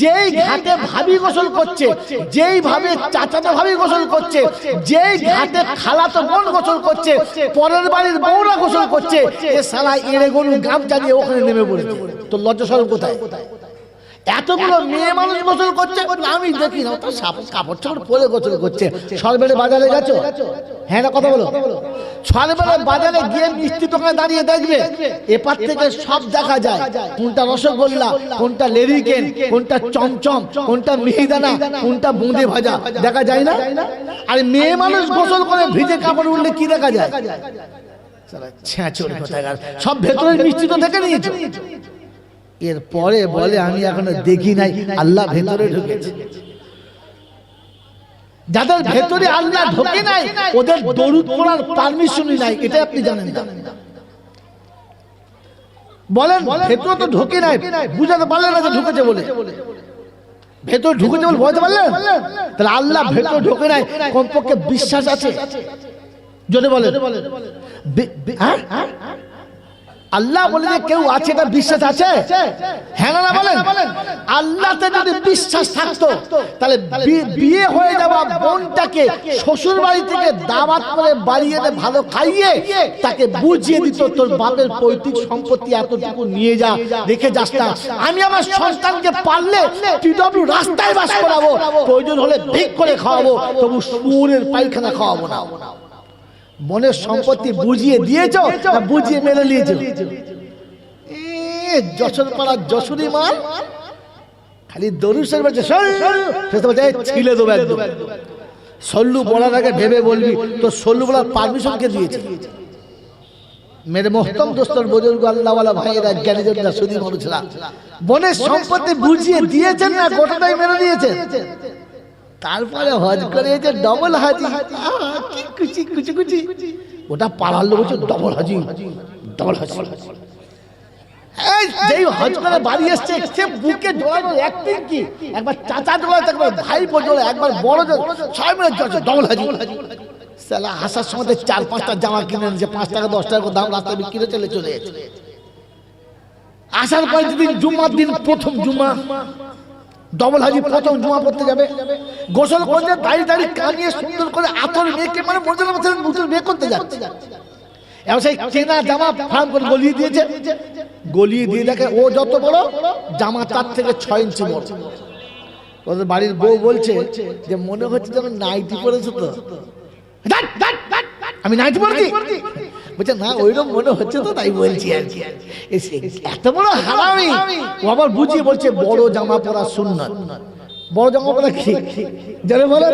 যেই ঘাটে ভাবি গোসল করছে, যেই ভাবে চাচাতো ভাবি গোসল করছে, যেই ঘাটে খালাতো বোন গোসল করছে, পরের বাড়ির বউরা গোসল করছে, এ শালা এড়ে গরু গামছা দিয়ে ওখানে নেমে পড়েছে। তো লজ্জা শরম কোথায়? এতগুলো মেয়ে মানুষ গোসল করছে, আমি দেখি না, তো কাপড় চাপড় পরে গোসল করছে। সরবেলে বাজারে গেছো? হ্যাঁ না, কথা বলো। সরবেলে বাজারে গিয়ে মিষ্টি দোকানে দাঁড়িয়ে দেখবে, এপার থেকে সব দেখা যায়, কোনটা রসগোল্লা, কোনটা লেরিকেন, কোনটা চমচম, কোনটা মিহিদানা, কোনটা বুঁদে ভাজা, দেখা যায় না? আর মেয়ে মানুষ গোসল করে ভিজে কাপড় উঠলে কি দেখা যায়? সব ভেতরের মিষ্টি তো দেখে নিয়েছো। এরপরে বলে আমি এখনো দেখি নাই, আল্লাহ ভেতরে ঢুকেছে। যাদের ভেতরে আল্লাহ ঢোকে নাই ওদের দরুদ পড়ার পারমিশনই নাই, এটা আপনি জানেন না। বলেন ভেতরে তো ঢোকে নাই, বুঝাতে পারলেন না যে ঢুকেছে বলে। ভেতর ঢুকেছে বলে বুঝতে পারলেন? তাহলে আল্লাহ ভেতরে ঢোকে নাই, কমপক্ষে বিশ্বাস আছে। যদি বলেন আল্লাহ বলে যে কেউ আছে, এটা বিশ্বাস আছে? হ্যাঁ না বলেন? আল্লাহতে যদি বিশ্বাস থাকতো তাহলে বিয়ে হয়ে যাওয়া বোনটাকে শ্বশুর বাড়ি থেকে দাওয়াত করে বাড়ি এনে ভালো খাইয়ে তাকে বুঝিয়ে দিত, তোর বাপের পৈতৃক সম্পত্তি এতটুকু নিয়ে যা, রেখে যাস না। আমি আমার সন্তানকে পারলে টিডব্লিউ রাস্তায় বাস করাবো, প্রয়োজন হলে ভিক করে খাওয়াবো, তবু শুয়োরের পায়খানা খাওয়াবো না। মনের সম্পত্তি বুঝিয়ে দিয়েছ না বুঝিয়ে মেরে নিয়েছ? যশোর পাড়ার যশোরী মা খালি দরুদের বলছে ছিলে দেবো একদম। সল্লু বলার আগে ভেবে বলবি তো সল্লু বলার পারমিশন কে দিয়েছে? মেরে মোহতম দোস্তর বুজুর্গ আল্লাহওয়ালা ভাইয়েরা জ্ঞানীজনরা সুধী মানুষরা মনের সম্পত্তি বুঝিয়ে দিয়েছেন না গোটাটাই মেরে দিয়েছেন। তারপরে হজ করেছে ডবল হাজি, কি খুশি খুশি খুশি। ওটা পাড়ার লোক হচ্ছে ডবল হাজি, ডবল হাজি। যেই হজ করে বাড়ি এসছে সে বুকে জোড়ানো অ্যাক্টিং কি, একবার চাচা জোড়াতে, একবার ভাই জোড়া, একবার বড় জোড়া, সবাই মিলে ডবল হাজি। সালা হাসার সময় 4-5টা জামা কিনে নিয়েছে, 5 টাকা 10 টাকা দাম, রাস্তায় বিক্রি চলে চলে গেছে। আসার পর যেদিন জুম্মার দিন, প্রথম জুম্মা, ডবল হাজি প্রথম জুমা পড়তে যাবে, গোসল করতে দাঁড়িয়ে কানিয়ে সুন্দর করে আতর মেয়েকে, মানে মর্যাদা মতো নতুন বিয়ে করতে যাচ্ছে। এবং সেই চেনা জামা ফার্ম করে গলিয়ে দিয়েছে, গলিয়ে দিয়ে দেখে ও যত বড় জামা তার থেকে 6 ইঞ্চি বড়। ওদের বাড়ির বউ বলছে যে মনে হচ্ছে যেন নাইটি পরেছো তো। আমি নাইটি পরেছি? বলছে না ওইরকম মনে হচ্ছে তো, তাই বলছি আর কি। এত বড় হারামি। ও আবার বুঝিয়ে বলছে বড় জামা পরা সুন্নাত। বড় জামা পরা কি জানে বলে?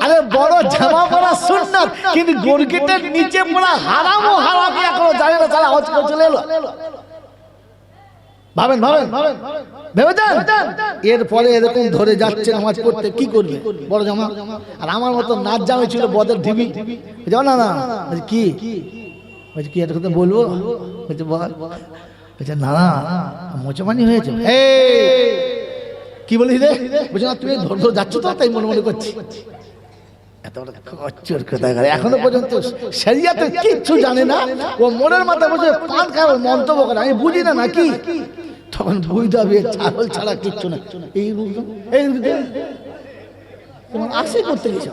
আরে বড় জামা পরা সুন্নাত, কিন্তু গর্গেটের নিচে পড়া হারাম ও হারাম এখনো জানে না, তারা হজ করে চলে এলো। ভাবেন ভাবেন ভেবেছেন? এরপরে এরকম ধরে যাচ্ছে নামাজ পড়তে, কি করবে? বড় জামা। আর আমার মতো নাচ জামা ছিল বদের ঢিবি, যাও না না কি বলছে, কি একটা কথা বলবো? বলছে বল। বলছে না না মোচমানি হয়েছে। কি বলিস রে? বলছে না তুমি ধর ধর যাচ্ছ তো, তাই মনে মনে করছি। এত বড় কচ্চর কথা, এখনো পর্যন্ত শরিয়াতে কিচ্ছু জানে না। ও মনের মাথায় বসে পান খাওয়ার মন্তব্য করে, আমি বুঝি না নাকি? তখন বুঝতে হবে ছাগল ছাড়া কিচ্ছু না। এই তোমার আসে করতে গেছ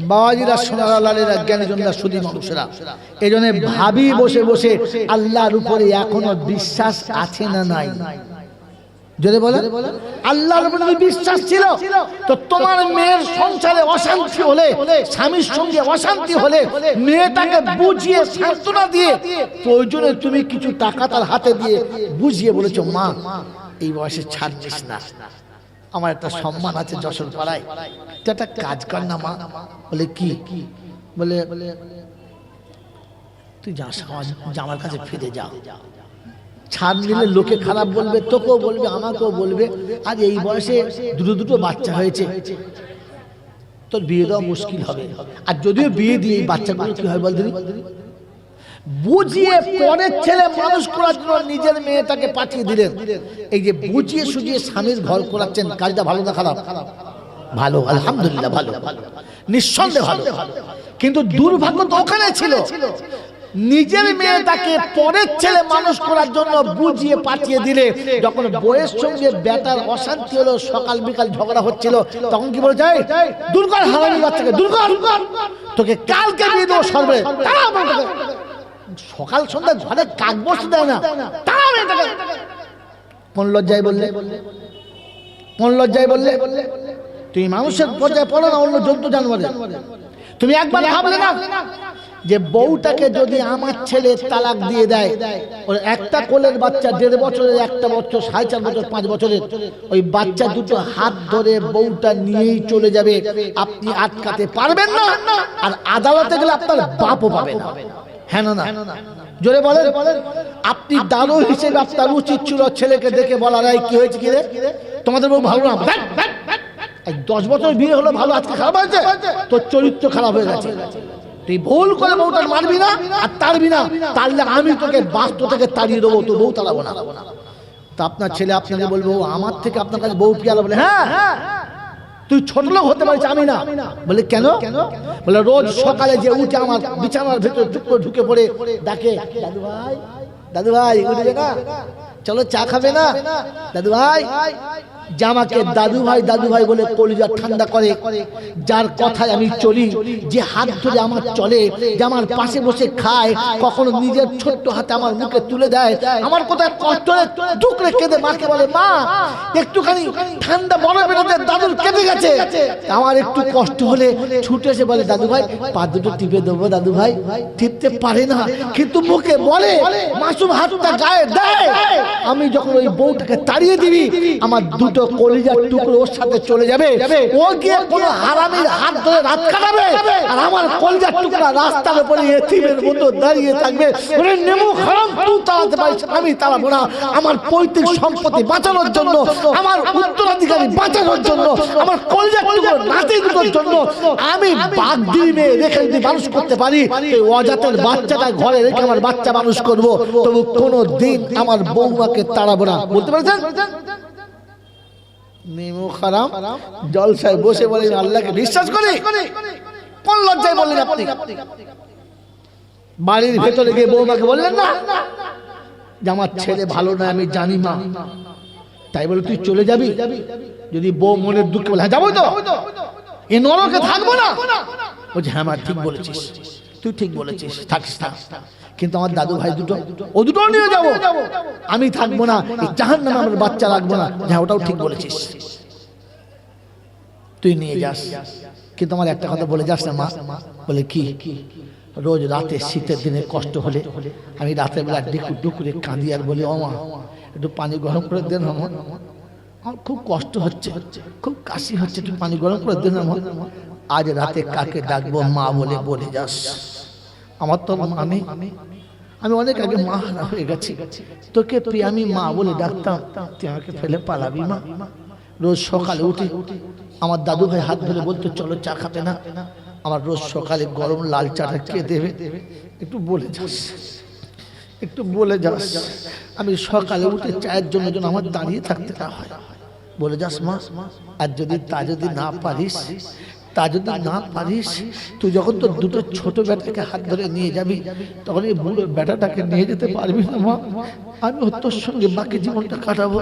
বাবাজিরা, সোনারা, লালেরা, জ্ঞানীজনরা, সুধী মানুষেরা, এই জন্য ভাবি বসে বসে আল্লাহর উপরে এখনো বিশ্বাস আছে না নাই? যদি বলে আল্লাহর উপরে বিশ্বাস ছিল তো তোমার মেয়ের সংসারে অশান্তি হলে, স্বামীর সঙ্গে অশান্তি হলে মেয়েটাকে বুঝিয়ে সান্ত্বনা দিয়ে প্রয়োজনে তুমি কিছু টাকা তার হাতে দিয়ে বুঝিয়ে বলেছো, মা এই বয়সে ছাড়ছিস না, আমার একটা সম্মান আছে যশোর পাড়ায়, তুই একটা কাজ কর না মা। বলে কি? বলে তুই যা জামার কাছে ফিরে যা, ছাড় নিলে লোকে খারাপ বলবে, তোকেও বলবে, আমাকেও বলবে। আজ এই বয়সে দুটো বাচ্চা হয়েছে, তোর বিয়ে দেওয়া মুশকিল হবে। আর যদিও বিয়ে দিয়ে এই বাচ্চাগুলো কি হয় বলতে বুঝিয়ে পরের ছেলে মানুষ করার জন্য নিজের মেয়েটাকে পাঠিয়ে দিলেন। এই যে বুঝিয়ে সুঝিয়ে স্বামীর ঘর করাচ্ছেন, কাজটা ভালো না খারাপ? ভালো, আলহামদুলিল্লাহ ভালো, নিঃসন্দেহে ভালো। কিন্তু দুর্ভাগ্য তো ওখানে ছিল, নিজের মেয়েটাকে পরের ছেলে মানুষ করার জন্য বুঝিয়ে পাঠিয়ে দিলে, যখন বউয়ের সঙ্গে বেটার অশান্তি হলো, সকাল বিকাল ঝগড়া হচ্ছিল, তখন কি বলে যায়, দূর কর হারামি বাচ্চাকে, দূর কর, তোকে কালকে দিয়ে দেবো সর্বে। সকাল সন্ধ্যা ঘরে কাক বসতে দেয় না, কোন লজ্জায় বললে, কোন লজ্জায় বললে? তুমি মানুষের পর্যায়ে পড়ো না, অন্য জন্তু জানোয়ারে। তুমি একবার ভাবলে না যে বউটাকে যদি আমার ছেলে তালাক দিয়ে দেয়, ওর একটা কোলের বাচ্চা 1.5 বছরের, একটা বছর 4.5 বছর, 5 বছরের, ওই বাচ্চা দুটো হাত ধরে বউটা নিয়েই চলে যাবে, আপনি আটকাতে পারবেন না। আর আদালতে গেলে আপনার বাপও পাবে না। হ্যাঁ না? জোরে বলেন। আপনি দারু হিসেবে আপনার উচিত ছিল ছেলেকে দেখে বলার, কি হয়েছে, কি রে তোমাদের বউ ভালো না, 10 বছর বিয়ে হলো ভালো, আজকে খারাপ হয়েছে, তোর চরিত্র খারাপ হয়ে গেছে। তুই ভুল করে বউটা মারবি না আর তাড়বি না, তাহলে আমি তোকে বাস্তু থেকে তাড়িয়ে দেবো, তো বউ তাড়াবো না। তা আপনার ছেলে আপনাকে বলবো, আমার থেকে আপনার কাছে বউ পিয়ালা, বলে হ্যাঁ তুই ছোট লোক হতে পারিস, আমি না। বলে কেন? বলে রোজ সকালে যে উঠে আমার বিছানার ভেতরে ঢুকে পড়ে ডাকে, দাদু ভাই, দাদু ভাই, উঠবে না, চলো চা খাবে না, দাদু ভাই। জামাকে দাদু ভাই দাদু ভাই বলে কলিজা ঠান্ডা করে। যার কথায় আমি চলি, যে হাত ধরে আমার চলে, যে আমার পাশে বসে খায়, কখনো নিজের ছোট্ট হাতে আমার মুখে তুলে দেয়, আমার কোথায় কষ্ট টুকরে কেঁদে মাকে বলে, মা একটুখানি ঠান্ডা বরফের মধ্যে দাদুর কেঁদে গেছে। আমার একটু কষ্ট হলে ছুটে এসে বলে, দাদু ভাই পা দুটো টিপে দেবো, দাদু ভাই টিপতে পারে না কিন্তু মুখে বলে, মাসুম হাতটা গায়ে দেয়। আমি যখন ওই বউটাকে তাড়িয়ে দিবি, আমার দুটো কলিজার টুকরো ওর সাথে চলে যাবে, ও গিয়ে কোনো হারামির হাত ধরে রাত কাটাবে, আর আমার কলিজার টুকরা রাস্তার উপরে এতিমের মতো দাঁড়িয়ে থাকবে। ওরে নেমু হারাম, তুই তাড়াতে পারিস, আমি তাড়াবো না। আমার পৈতৃক সম্পত্তি বাঁচানোর জন্য, আমার উত্তরাধিকারী বাঁচানোর জন্য, আমার কলিজার টুকরো নাতি দুটোর জন্য আমি বাদ দিয়ে মেয়ে রেখে যদি মানুষ করতে পারি, এই অজাতের বাচ্চাটা ঘরে রেখে আমার বাচ্চা মানুষ করবো, তবু কোনো দিন আমার বৌমাকে তাড়াবো না। বলতে পারছেন? নেমু খারাম জলসায় বসে বলেন, আল্লাহকে বিশ্বাস করি। কোন লজ্জায় বললেন আপনি? বাড়ির ভেতরে গিয়ে বৌমাকে বললেন না যে আমার ছেলে ভালো না, আমি জানি মা, তাই বলে তুই চলে যাবি? যদি বউ মনের দুঃখে বলে, হ্যাঁ যাবো তো, এ নরকে থাকবো না, বলছে হ্যাঁ মা ঠিক বলেছিস, তুই ঠিক বলেছিস, থাকিস না, কিন্তু আমার দাদু ভাই দুটো, ও দুটো নিয়ে যাবো, আমি থাকবো না, জাহান্নামে আমার বাচ্চা রাখবো না। হ্যাঁ ওটাও ঠিক বলেছিস, তুই নিয়ে যাস, কিন্তু আমার একটা কথা বলে যাস না মা। বলে কি? রোজ রাতে শীতের দিনে কষ্ট হলে আমি রাতের বেলা ডুকুরে কাঁদি আর বলি, ও মা একটু পানি গরম করে দেন, আমার খুব কষ্ট হচ্ছে, খুব কাশি হচ্ছে, একটু পানি গরম করে দেন আমার। আজ রাতে কাকে ডাকবো? মা বলে বলে যাস। আমার তো মানে আমি অনেক আগে মা হারা হয়ে গেছি, তোকে তুই আমি মা বলে ডাকতাম, তুই আমাকে ফেলে পালাবি মা। রোজ সকালে উঠে আমার দাদু ভাই হাত ধরে বলতো, চলো চা খাবে না? আমার রোজ সকালে গরম লাল চাটা কে দেবে? একটু বলে যাস, একটু বলে যাস। আমি সকালে উঠে চায়ের জন্য যেন আমার দাঁড়িয়ে থাকতে না হয়, বলে যাস মা। আর যদি না পারিস, তুই যখন তোর দুটো ছোট বেটাকে হাত ধরে নিয়ে যাবি, তখন এই বুড়ো বেটাটাকে নিয়ে যেতে পারবি না মা। আমি তোর সঙ্গে বাকি জীবনটা কাটাবো,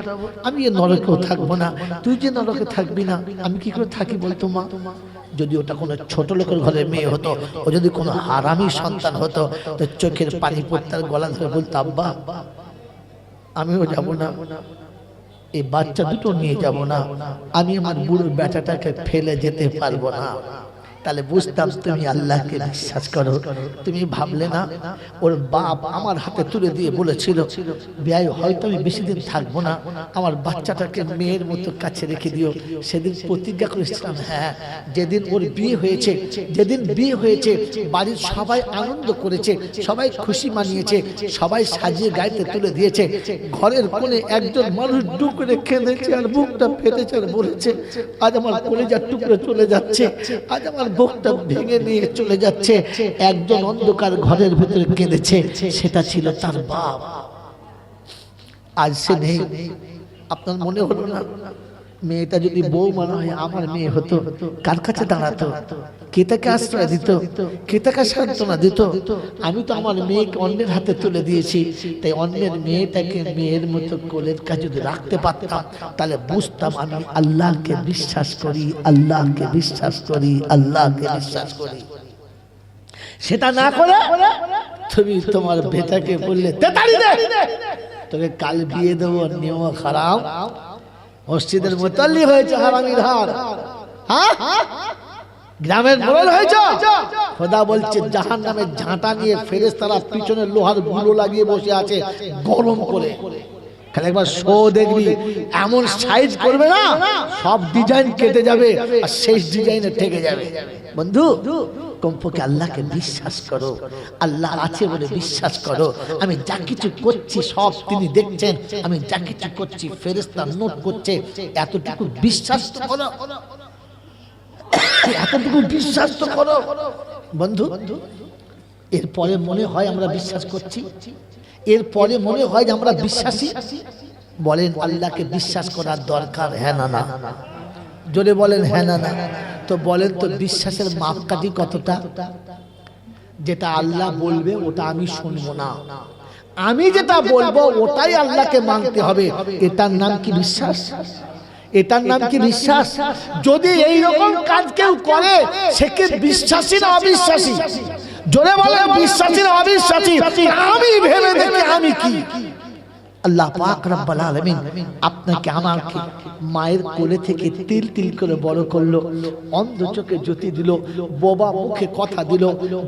আমি এ নরকেও থাকবো না, তুই যে নরকে থাকবি না, আমি কি করে থাকি বলতো মা? যদি ওটা কোনো ছোট লোকের ঘরের মেয়ে হতো, ও যদি কোনো হারামি সন্তান হতো, তো চোখের পানি পড়তে গলা ধরে বলতো, আব্বা আমিও যাবো না, এই বাচ্চা দুটো নিয়ে যাব না, আমি আমার বুড়ো বেটাটাকে ফেলে যেতে পারবো না। তাহলে বুঝতাম তুমি আল্লাহকে বিশ্বাস করো। তুমি ভাবলে না ওর বাপ আমার হাতে তুলে দিয়ে বলেছিল, বিয়াই হয়তো আমি বেশি দিন থাকবো না, আমার বাচ্চাটাকে মেয়ের মতো কাছে রেখে দিও। সেদিন প্রতিজ্ঞা করেছিলাম, হ্যাঁ যেদিন ওর বিয়ে হয়েছে, বাড়ির সবাই আনন্দ করেছে, সবাই খুশি মানিয়েছে, সবাই সাজিয়ে গাইতে তুলে দিয়েছে। ঘরের কোণে একজন মানুষ ডুকরে কেঁদেছে আর বুকটা ফেটেছে আর বলেছে, আজ আমার কলিজার টুকরো চলে যাচ্ছে, আজ আমার বুকটা ভেঙে নিয়ে চলে যাচ্ছে। একজন অন্ধকার ঘরের ভিতরে কেঁদেছে, সেটা ছিল তার বাপ। আজ সে নেই। আপনার মনে হলো না মেয়েটা যদি বউ মনে হয় আমার মেয়ে হতো, কার কাছে দাঁড়াতো, কে তাকে আশ্রয় দিত, কে তাকে সান্ত্বনা দিত? আমি তো আমার মেয়েকে অন্যের হাতে তুলে দিয়েছি, তাই অন্যের মেয়েটাকে মেয়ের মতো কোলের কাছে যদি রাখতে পারতাম তাহলে বুঝতাম আমি আল্লাহকে বিশ্বাস করি, আল্লাহকে বিশ্বাস করি, আল্লাহকে বিশ্বাস করি। সেটা না করে তুমি তোমার বেটাকে বললে তেতারি দে, তোকে কাল বিয়ে দেবো, নিয়ম খারাপ। মসজিদের মুতাল্লি হয়েছে হারামির হার, হ্যাঁ গ্রামের মোড়ল হয়েছে। খোদা বলছে জাহান্নামের ঝাঁটা নিয়ে ফেরেশতারা পিছনে লোহার গুলো লাগিয়ে বসে আছে গরম করে। খালি একবার শো দেখবি, এমন সাইজ করবে না সব ডিজাইন কেটে যাবে আর শেষ ডিজাইনে ঠেকে যাবে। বন্ধু কমপক্ষে আল্লাহকে বিশ্বাস করো, আল্লাহ আছে বলে বিশ্বাস করো। আমি যা কিছু করছি সব তিনি দেখছেন, আমি যা কিছু করছি ফেরেশতা নোট করছে, এতটুকু বিশ্বাস তো করো, এতটুকু বিশ্বাস তো করো বন্ধু। এরপরে মনে হয় আমরা বিশ্বাস করছি, এরপরে মনে হয় যে আমরা বিশ্বাসী। বলেন আল্লাহকে বিশ্বাস করার দরকার, হ্যাঁ না না? জোরে বলেন হ্যাঁ না না? তো বলেন তো বিশ্বাসের মাপকাঠি কতটা? যেটা আল্লাহ বলবে ওটা আমি শুনবো না, আমি যেটা বলবো ওটাই আল্লাহকে মানতে হবে। এটার নাম কি বিশ্বাস? এটার নাম কি বিশ্বাস? যদি এই রকম কাজ কেউ করে সে কি বিশ্বাসী না অবিশ্বাসী? জোরে বলেন বিশ্বাসী না অবিশ্বাসী? আমি ভেবে দেখি আমি কি। আল্লাহ পাক রব্বুল আলামিন আপনাকে আমাকে মায়ের কোলে থেকে তিল তিল করে বড় করলো, অন্ধ চোখে জ্যোতি দিল, বোবা মুখে কথা দিল,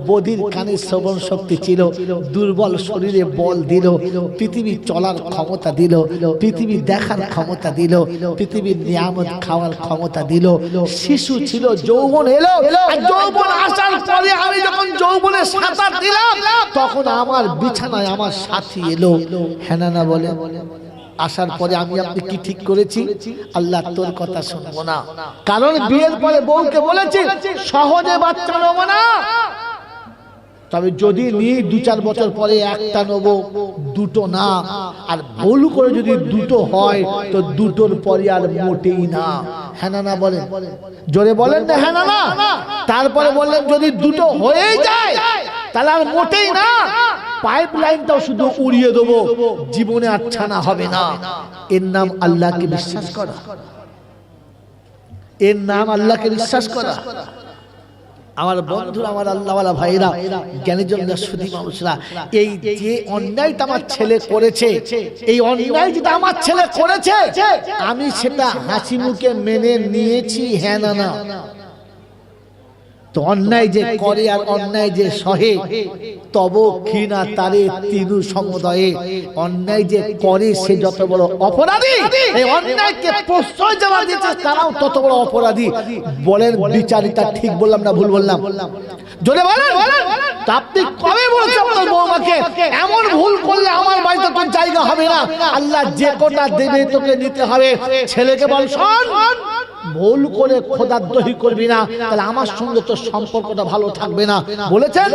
বধির কানে শ্রবণ শক্তি ছিল, দুর্বল শরীরে বল দিল, পৃথিবী চলার ক্ষমতা দিল, পৃথিবী দেখার ক্ষমতা দিল, পৃথিবীর নিয়ামত খাওয়ার ক্ষমতা দিল। শিশু ছিল, যৌবন এলো, আর যৌবন আসার পরে আমি যখন যৌবনে সাঁতার দিলাম তখন আমার বিছানায় আমার সাথী এলো, হ্যাঁ না বলে? আসার পরে আমি আপনি কি ঠিক করেছি? আল্লাহ তোর কথা শুনবো না, কারণ বিয়ের পরে বউকে বলেছি সহজে বাচ্চা নেবো না, তবে যদি নিয়ে 2-4 বছর পরে একটা নেবো, দুটো না। আর ভুল করে যদি দুটো হয় তো দুটোর পরে আর মোটেই না, হ্যাঁ না বলেন? জোরে বলেন না হ্যাঁ না? তারপরে বললেন যদি দুটো হয়ে যায় তাহলে আর মোটেই না, পাইপ লাইনটাও শুধু উড়িয়ে দেবো, জীবনে আর ছানা হবে না। এর নাম আল্লাহকে বিশ্বাস করা, এর নাম আল্লাহকে বিশ্বাস করা। আমার বন্ধুরা, আমার আল্লাহওয়ালা ভাইরা, জ্ঞানীজনরা, সুধী মানুষরা, এই যে অন্যায়টা আমার ছেলে করেছে, এই অন্যায় যেটা আমার ছেলে করেছে আমি সেটা হাসি মুখে মেনে নিয়েছি, হ্যাঁ না না? তো অন্যায় যে করে আর অন্যায় যে সহে, তব ঘৃণা তারে তিনু সমুদয়ে। অন্যায় যে করে সে যত বড় অপরাধী, এই অন্যায়কে প্রশ্রয় যারা দিয়েছে তারাও তত বড় অপরাধী। বলেন বিচারিতা ঠিক বললাম না ভুল বললাম? জোরে বলেন। তো আপনি কবে বলছেন আপনার বৌমাকে এমন ভুল করলে আমার বাড়িতে তোর জায়গা হবে না? আল্লাহ যে কোটা দেবে তোকে নিতে হবে। ছেলেকে বল শোন, ভুল করে খোদার দহি করবি না, তাহলে আমার সঙ্গে তোর সম্পর্কটা ভালো থাকবে না, বলেছেন?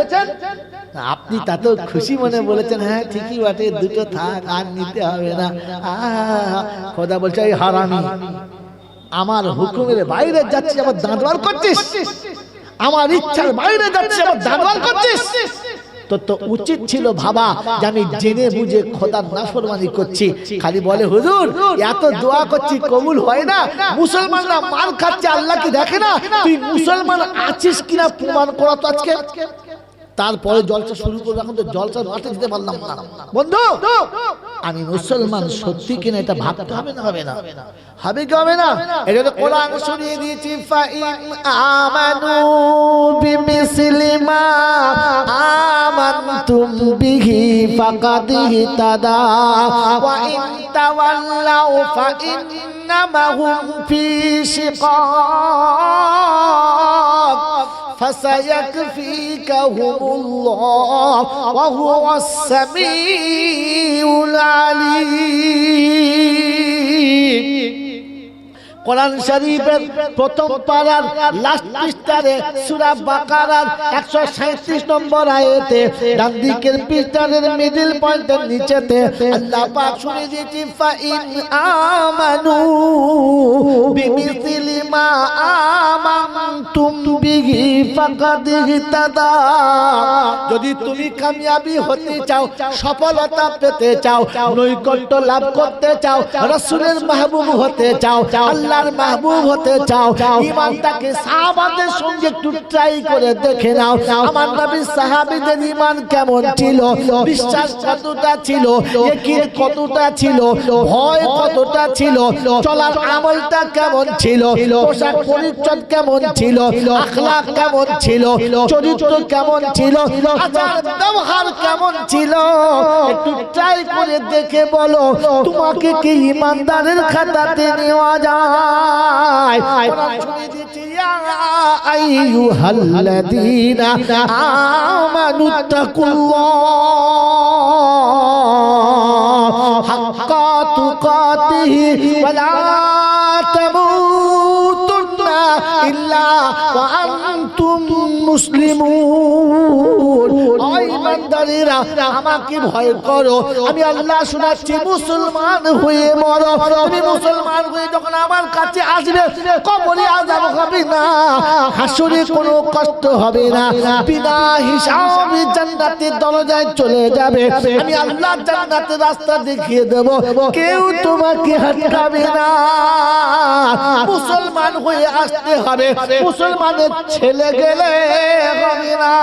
আপনি তাতেও খুশি মনে বলেছেন হ্যাঁ ঠিকই বটে, দুটো থাক, আর নিতে হবে না। খোদা বলছে এই হারামি, আমার হুকুমের বাইরে যাচ্ছিস আবার দাঁত বার করছিস, আমার ইচ্ছার বাইরে যাচ্ছিস আবার দাঁত বার করছিস। তো উচিত ছিল ভাবা যে আমি জেনে বুঝে খোদার নাফরমানি করছি। খালি বলে হুজুর এত দোয়া করছি কবুল হয় না, মুসলমানরা মার খাচ্ছে, আল্লাহ কি দেখে না? তুই মুসলমান আছিস কিনা প্রমাণ করা তো আজকে। তারপরে জলসা শুরু করবো, এখন তো জলসার মাঠে যেতে পারলাম না। বন্ধু আমি মুসলমান সত্যি কিনা এটা ভাবতে হবে না? হবে না? হবে কি হবে না? এটা তো কোরআন শুনিয়ে দিয়েছি, ফাইন আমানু বিমিসলি মা আমানতুম বিহি ফাকাদ ইহতাদা ওয়া ইন তাওয়াল্লাউ ফাইন্নামা হুম ফি শিকাক ফাসায়াকফিকাহুমুল্লাহ ওয়া হুয়াস সামিউল আলীম। কোরআন শরীফের প্রথম পারার লাস্ট পৃষ্ঠা পৃষ্ঠারে সূরা বাকারার 137 নম্বর আয়াতে ডান দিকের পৃষ্ঠারের মিডল পয়েন্টের নিচেতে আল্লাহ পাক শুনিয়ে দিয়েছি ফাইন আমানু বিমিসলি মা আমানতুম বিহি ফাকাদ ইহতাদা। যদি তুমি কামিয়াবি হতে চাও, সফলতা পেতে চাও, নৈকট্য লাভ করতে চাও, রাসূলের মাহবুব হতে চাও, আল্লাহর মাহবুব হতে চাও, ঈমানটাকে সাহাবাদের সঙ্গে একটু ট্রাই করে দেখে নাও। আমার নবীর সাহাবীদের ঈমান কেমন ছিল, বিশ্বাস কতটা ছিল, ইয়াকিন কতটা ছিল, ভয় কতটা ছিল, চলার আমলটা কেমন ছিল, পোশাক পরিচ্ছদ কেমন ছিল, আখলাক কেমন ছিল, চরিত্র কেমন ছিল, আচার ব্যবহার কেমন ছিল, একটু ট্রাই করে দেখে বলো তোমাকে কি ঈমানদারের খাতাতে নেওয়া যায়? কোরআন শুনিয়ে দিয়েছে ইয়া আইয়ুহাল্লাযীনা আমানুত্তাকুল্লাহ হাক্কা তুকাতিহি ওয়া লা তামুতুন্না ইল্লা ওয়া আনতুম মুসলিমুন। ও ঈমানদারেরা, আমাকে ভয় করো, আমি আল্লাহ শোনাচ্ছি, মুসলমান হয়ে মরো। তুমি মুসলমান হয়ে যখন আমার কাছে আসবে, কবরে আযাব হবে না, হাসরে কোনো কষ্ট হবে না, বিনা হিসাবে জান্নাতের দরজায় চলে যাবে। আমি আল্লাহ জান্নাতের রাস্তা দেখিয়ে দেব, কেউ তোমাকে আটকাবে না। মুসলমান হয়ে আসতে হবে, মুসলমানের ছেলে গেলে হবে না।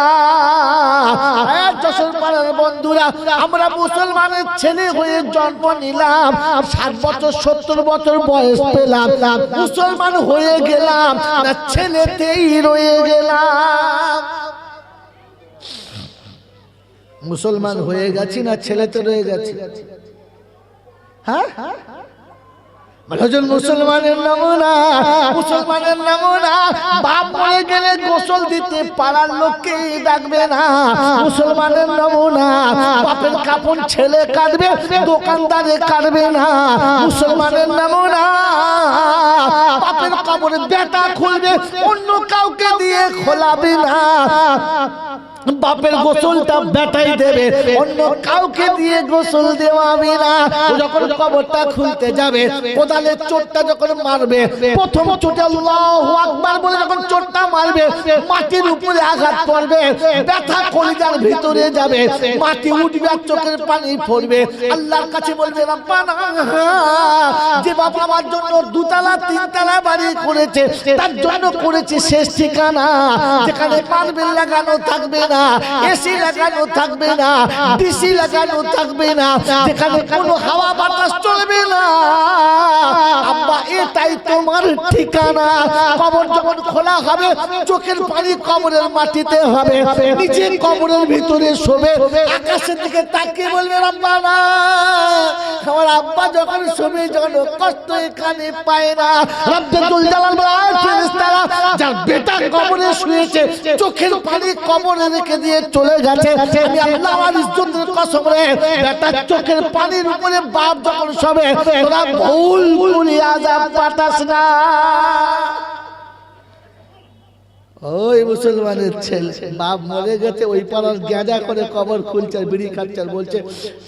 মুসলমানের বন্ধুরা, আমরা মুসলমানের ছেলে হয়ে জন্ম নিলাম, 60 বছর 70 বছর বয়স পেলাম, মুসলমান হয়ে গেলাম না ছেলেতেই রয়ে গেলাম? মুসলমান হয়ে গেছি না ছেলেতে রয়ে গেছি? হ্যাঁ, মুসলমানের নমুনা, মুসলমানের নমুনা। বাপ মরে গেলে গোসল দিতে পাড়ার লোককে ডাকবে না। মুসলমানের নমুনা, বাপের কাপন ছেলে কাটবে, দোকানদারে কাটবে না। মুসলমানের নমুনা, বাপের কাপড়ে বেটা খুলবে, অন্য কাউকে দিয়ে খোলাবে না। বাপের গোসলটা বেটাই দেবে, অন্য কাউকে দিয়ে গোসল দেওয়াবে না। যখন কবরটা খুলতে যাবে, কোদালের চোটটা যখন মারবে, প্রথম চোটে আল্লাহু আকবার বলে যখন চোটটা মারবে, মাটির উপরে আঘাত পড়বে, ব্যথা কলিজার ভিতরে যাবে, মাটি উঠবে আর চোখের পানি পড়বে। আল্লাহর কাছে বলবে রব্বানা, যে বাবা আমার জন্য 2 তলা 3 তলা বাড়ি করেছে, তার জন্য করেছে শেষ ঠিকানা, যেখানে মার্বেল লাগানো থাকবে না, এসি লাগানো থাকবে না, ডিসি লাগানো থাকবে না, যেখানে কোনো হাওয়া বাতাস চলবে না। আব্বা, এটাই তোমার ঠিকানা। কবর যখন খোলা হবে, চোখের পানি কবরের মাটিতে হবে, নিচে কবরের ভিতরে শোবে, আকাশের দিকে তাকিয়ে বলবে রব্বানা, আমার আব্বা যখন শোবে, যখন কষ্ট এখানে পায় না। রব্বুল জালাল বলে, ফেরেশতারা, যার বেটা কবরে শুয়েছে, চোখের পানি কবরে রেখে দিয়ে চলে গেছে, আমি আল্লাহ আমার ইজ্জতের কসম রে, বেটা চোখের পানির উপরে বাপ যখন শোবে, তোরা ভুল করে আযাব পাঠাস না। ওই মুসলমানের ছেলে, বাপ মরে গেছে, ওই পাড়ার গ্যাঁজা করে কবর খুলছে, বিড়ি খাচ্ছে, বলছে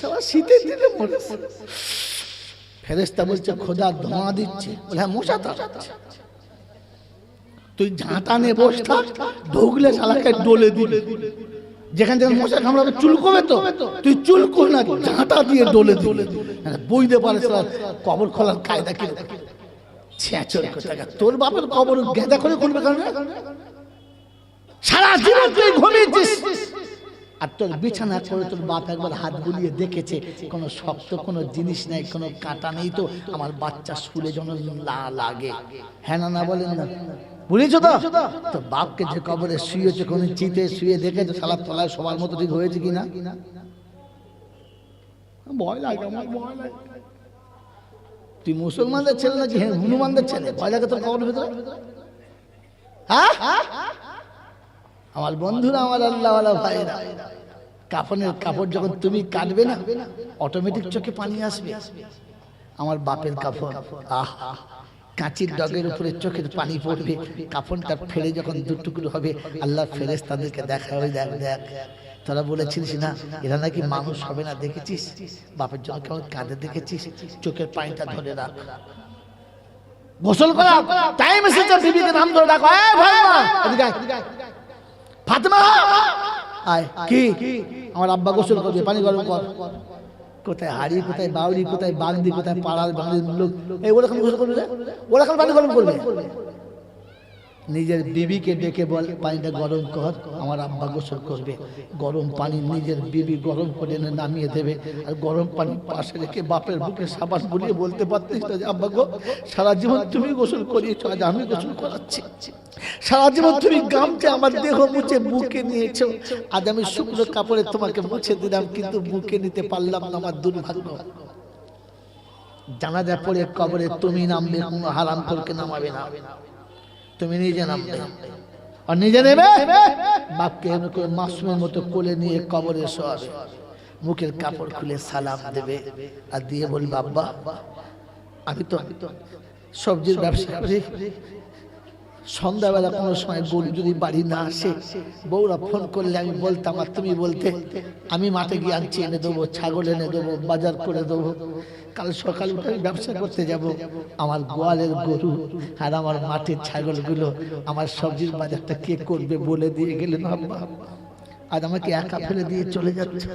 সবাই শীতের দিনে মরেছে। ফেরেশতা বলছে খোদা ধোঁয়া দিচ্ছে, বলে হ্যাঁ মশা তো, তুই ঝাঁটা নিয়ে বস থাক, ঢুকলে শালাকে ডলে দিলে, যেখান থেকে মশা কামড়াবে চুলকবে তো, তুই চুলকো না, ঝাঁটা দিয়ে ডলে দিলে। বইতে পারে কবর খোলার কায়দা কি? তোর বাপের কবর গেঁদা করে খুলবে কারণ সারা জীবন তুই ঘুমিয়েছিস, আর তোর বিছানা করে তোর বাপ একবার হাত বুলিয়ে দেখেছে, কোনো শক্ত কোনো জিনিস নাই, কোনো কাটা নেই, তো আমার বাচ্চা স্কুলে যেন না লাগে। হ্যাঁ না বলেন না? বুঝেছো তো? তো বাপকে যে কবরে শুয়েছে, কোন চিতে শুয়ে দেখেছো সালাদ তলায় সবার মতো ঠিক হয়েছে কিনা? ভয় লাগে, আমার ভয় লাগে। তুই মুসলমানদের ছেলে নাকি হনুমানদের ছেলে? ভয় লাগে তোর কবরের ভিতরে? হ্যাঁ, আমার বন্ধুরা, আমার আল্লাহওয়ালা ভাইরা, কাফনের কাপড় যখন তুমি কাটবে না, অটোমেটিক চোখে পানি আসবে। আমার বাপের কাপড়, আহ কাঁচির ডগের উপরে চোখের পানি পড়বে, কাফনটা ফেলে যখন দুটুকরো হবে, আল্লাহ ফেরেশতাদেরকে দেখা হয়, দেখ দেখ তোরা বলেছিলিস না এরা নাকি মানুষ হবে না, দেখেছিস বাপের জন্য কেমন কাঁদে, দেখেছিস চোখের পানিটা ধরে রাখ, গোসল করা টাইম এসেছে, বিবিকে নাম ধরে ডাকো, এই ফাতেমা এদিকে আয়, ফাতেমা আয়, কি আমার আব্বা গোসল করবে, পানি গরম কর। কোথায় হাড়ি, কোথায় বাউরি, কোথায় বাগদি, কোথায় পাড়ার বাঙালির লোক, এই ওরা খালি গোসল করবে, ওরা খালি পানি গরম করবে। নিজের বিবিকে ডেকে বল পানিটা গরম কর, আমার আব্বা গোসল করবে। গরম পানি নিজের বিবি গরম করে এনে নামিয়ে দেবে, আর গরম পানি পাশে রেখে বাপের বুকে সাবান বুলিয়ে বলতে পারতিস না যে আব্বা গো সারা জীবন তুমি গোসল করিয়েছো, আজ আমি গোসল করাচ্ছি। সারা জীবন তুমি গামছা আমার দেহ মুছে বুকে নিয়েছো, আজ আমি শুকনো কাপড়ে তোমাকে মুছে দিলাম, কিন্তু বুকে নিতে পারলাম না, আমার দুর্ভাগ্য। জানাজা পড়ে কবরে তুমি নামবে, কোনো হারাম করকে নামাবে না, তুমি নিজে নামবে, আর নিজে নেবে বাপকে মাসুমের মতো কোলে নিয়ে কবরে শোয়াবে, মুখের কাপড় খুলে সালাম দেবে, আর দিয়ে বলবে আব্বা আমি তো সবজির ব্যবসা করি, সন্ধ্যাবেলা কোনো সময় গরু যদি বাড়ি না আসে, বউরা ফোন করলে আমি বলতাম আর তুমি বলতে আমি মাঠে গিয়ে আনছি এনে দেবো, ছাগল এনে দেবো, বাজার করে দেবো, কাল সকালে উঠে আমি ব্যবসা করতে যাব, আমার গোয়ালের গরু আর আমার মাঠের ছাগলগুলো আমার সবজির বাজারটা কে করবে বলে দিয়ে গেলেন আব্বা। আজ আমাকে একা ফেলে দিয়ে চলে যাচ্ছে,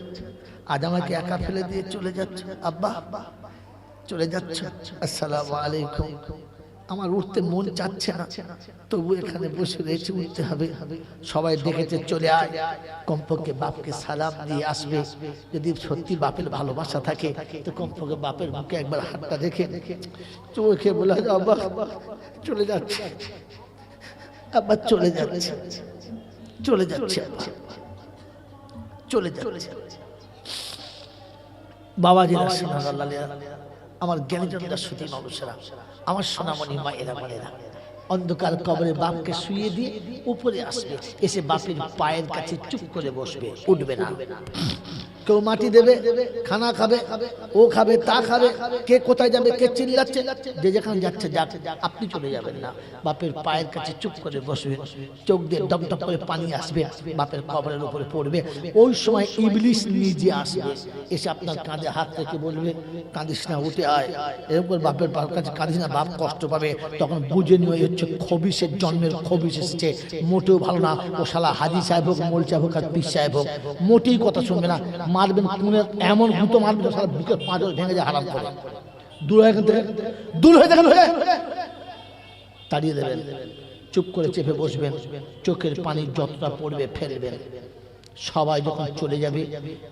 আজ আমাকে একা ফেলে দিয়ে চলে যাচ্ছে আব্বা, চলে যাচ্ছে। আসসালামু আলাইকুম। আমার উঠতে মন চাচ্ছে না, তবু এখানে বসে রয়েছে, উঠতে হবে। সবাই দেখেছে চলে আয়, কমপক্ষে বাপকে সালাম দিয়ে আসবে। যদি সত্যি বাপের ভালোবাসা থাকে তো কমপক্ষে বাপের মুখে একবার হাতটা রেখে চোখে বলে আব্বা চলে যাচ্ছে, আব্বা চলে যাচ্ছে, চলে যাচ্ছে, চলে যাচ্ছে। বাবাজিরা আমার জ্ঞানীজনেরা সুধী মানুষেরা, আমার সোনামণি মায়েরা বোনেরা, অন্ধকার কবরে বাপকে শুয়ে দিয়ে উপরে আসবে, এসে বাপের পায়ের কাছে চুপ করে বসবে, উঠবে না। কেউ মাটি দেবে, খানা খাবে, ও খাবে, তা খাবে, কে কোথায় যাবে, কে চিল্লাচ্ছে, যে যেখানে যাচ্ছে যাক, আপনি চলে যাবেন না। বাপের পায়ের কাছে চুপ করে বসবে, চোখ দিয়ে টপটপ করে পানি আসবে, বাপের কবরের উপরে পড়বে। ওই সময় ইবলিস নিজে আসবে, এসে আপনার কাঁধে হাত রেখে বলবে কাঁদিস না, উঠে আয়। এরকম করে বাপের কাছে কাঁদিস না, বাপ কষ্ট পাবে। তখন বুঝে নিয়ে হচ্ছে খবিসের জন্মের খবিস এসেছে, মোটেও ভালো না। ও শালা হাজি সাহেব হোক, মোল সাহেব হোক, আর পীর সাহেব হোক, মোটেই কথা শুনবে না। মারবেন কুনের এমন গুঁতো মারবেন সারা বুকের পাঁজর ভেঙে যায়, হারাম করে দূর হয়ে এখান থেকে, দূর হয়ে যাবেন, তাড়িয়ে দেবেন। চুপ করে চেপে বসবেন, চোখের পানি যতটা পড়বে ফেলবেন। সবাই যখন চলে যাবে,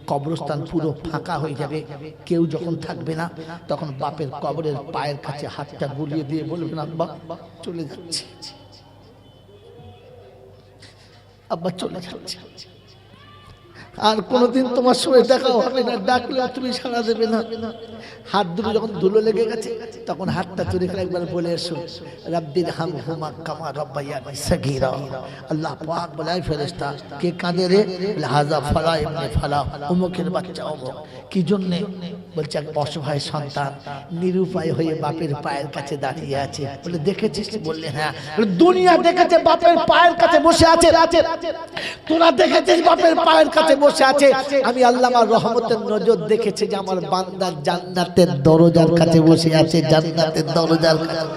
কবরস্থান পুরো ফাঁকা হয়ে যাবে, কেউ যখন থাকবে না, তখন বাপের কবরের পায়ের কাছে হাতটা বুলিয়ে দিয়ে বলবেন আব্বা চলে যাচ্ছে, আব্বা চলে যাচ্ছে, আর কোনোদিন তোমার সঙ্গে দেখা হবে না, ডাকলে তুমি সাড়া দেবে না। হাত দুটো যখন ধুলো লেগে গেছে, তখন হাতটা তুলে একবার বলে এসো রাব্বির হামহুমা কামা রাব্বায়ানি সাগীরা। আল্লাহ পাক বলে ফেরেশতা কে কাঁদে রে, হাযা ফালা ইবনে ফালা, অমুকের বাচ্চা অমুক। কি জন্যে? বলছে এক অসহায় সন্তান নিরুপায় হয়ে বাপের পায়ের কাছে দাঁড়িয়ে আছে। বলে দেখেছিস? বললে হ্যাঁ। দুনিয়া দেখেছে বাপের পায়ের কাছে বসে আছে, তোরা দেখেছিস বাপের পায়ের কাছে বসে আছে। আমি আল্লাহ আমার রহমতের নজর দেখেছি যে আমার বান্দা জান্নাতের দরজার কাছে বসে আছে, জান্নাতের দরজার কাছে।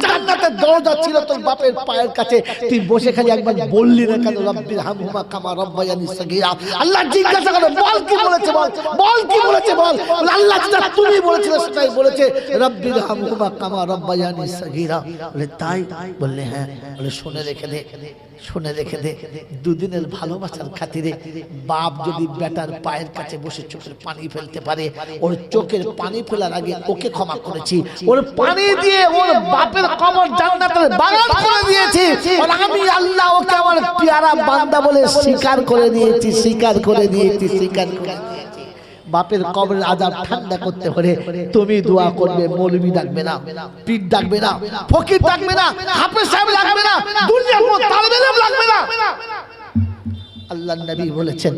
জান্নাতের দরজা ছিল তোর বাপের পায়ের কাছে, তুই বসে খালি একবার বললি না কেন রাব্বির হামহুমা কামা রাব্বায়ানি সাগীরা? আল্লাহ জিজ্ঞাসা করে বল কি বলেছে, বল বল কি বলেছে, বল। আল্লাহ যেটা তুমি বলেছিলে সেটাই বলেছে, রাব্বির হামহুমা কামা রাব্বায়ানি সাগীরা। বলে তাই? বললে হ্যাঁ। বলে শুনে রেখে দে, শুনে রেখে দে, দুদিনের ভালোবাসার খাতিরে বাপ যদি বেটার পায়ের কাছে বসে চোখের পানি ফেলতে পারে, ওর চোখের পানি ফেলার আগে ওকে ক্ষমা করেছি, ওর পানি দিয়ে ওর বাপের কবর জান্নাতের বাগান করে দিয়েছি। আর আমি আল্লাহ ওকে আমার প্যারা বান্দা বলে স্বীকার করে নিয়েছি, স্বীকার করে নিয়েছি, স্বীকার করে নিয়েছি। বাপের কবরের আযাব ঠান্ডা করতে হলে তুমি দোয়া করবে, মৌলবি ডাকবে না, পীর ডাকবে না, ফকির ডাকবে না, হাফেজ সাহেব ডাকবে না, দুনিয়ার কোনো তালেব ইলম লাগবে না। আল্লাহর নবী বলেছেন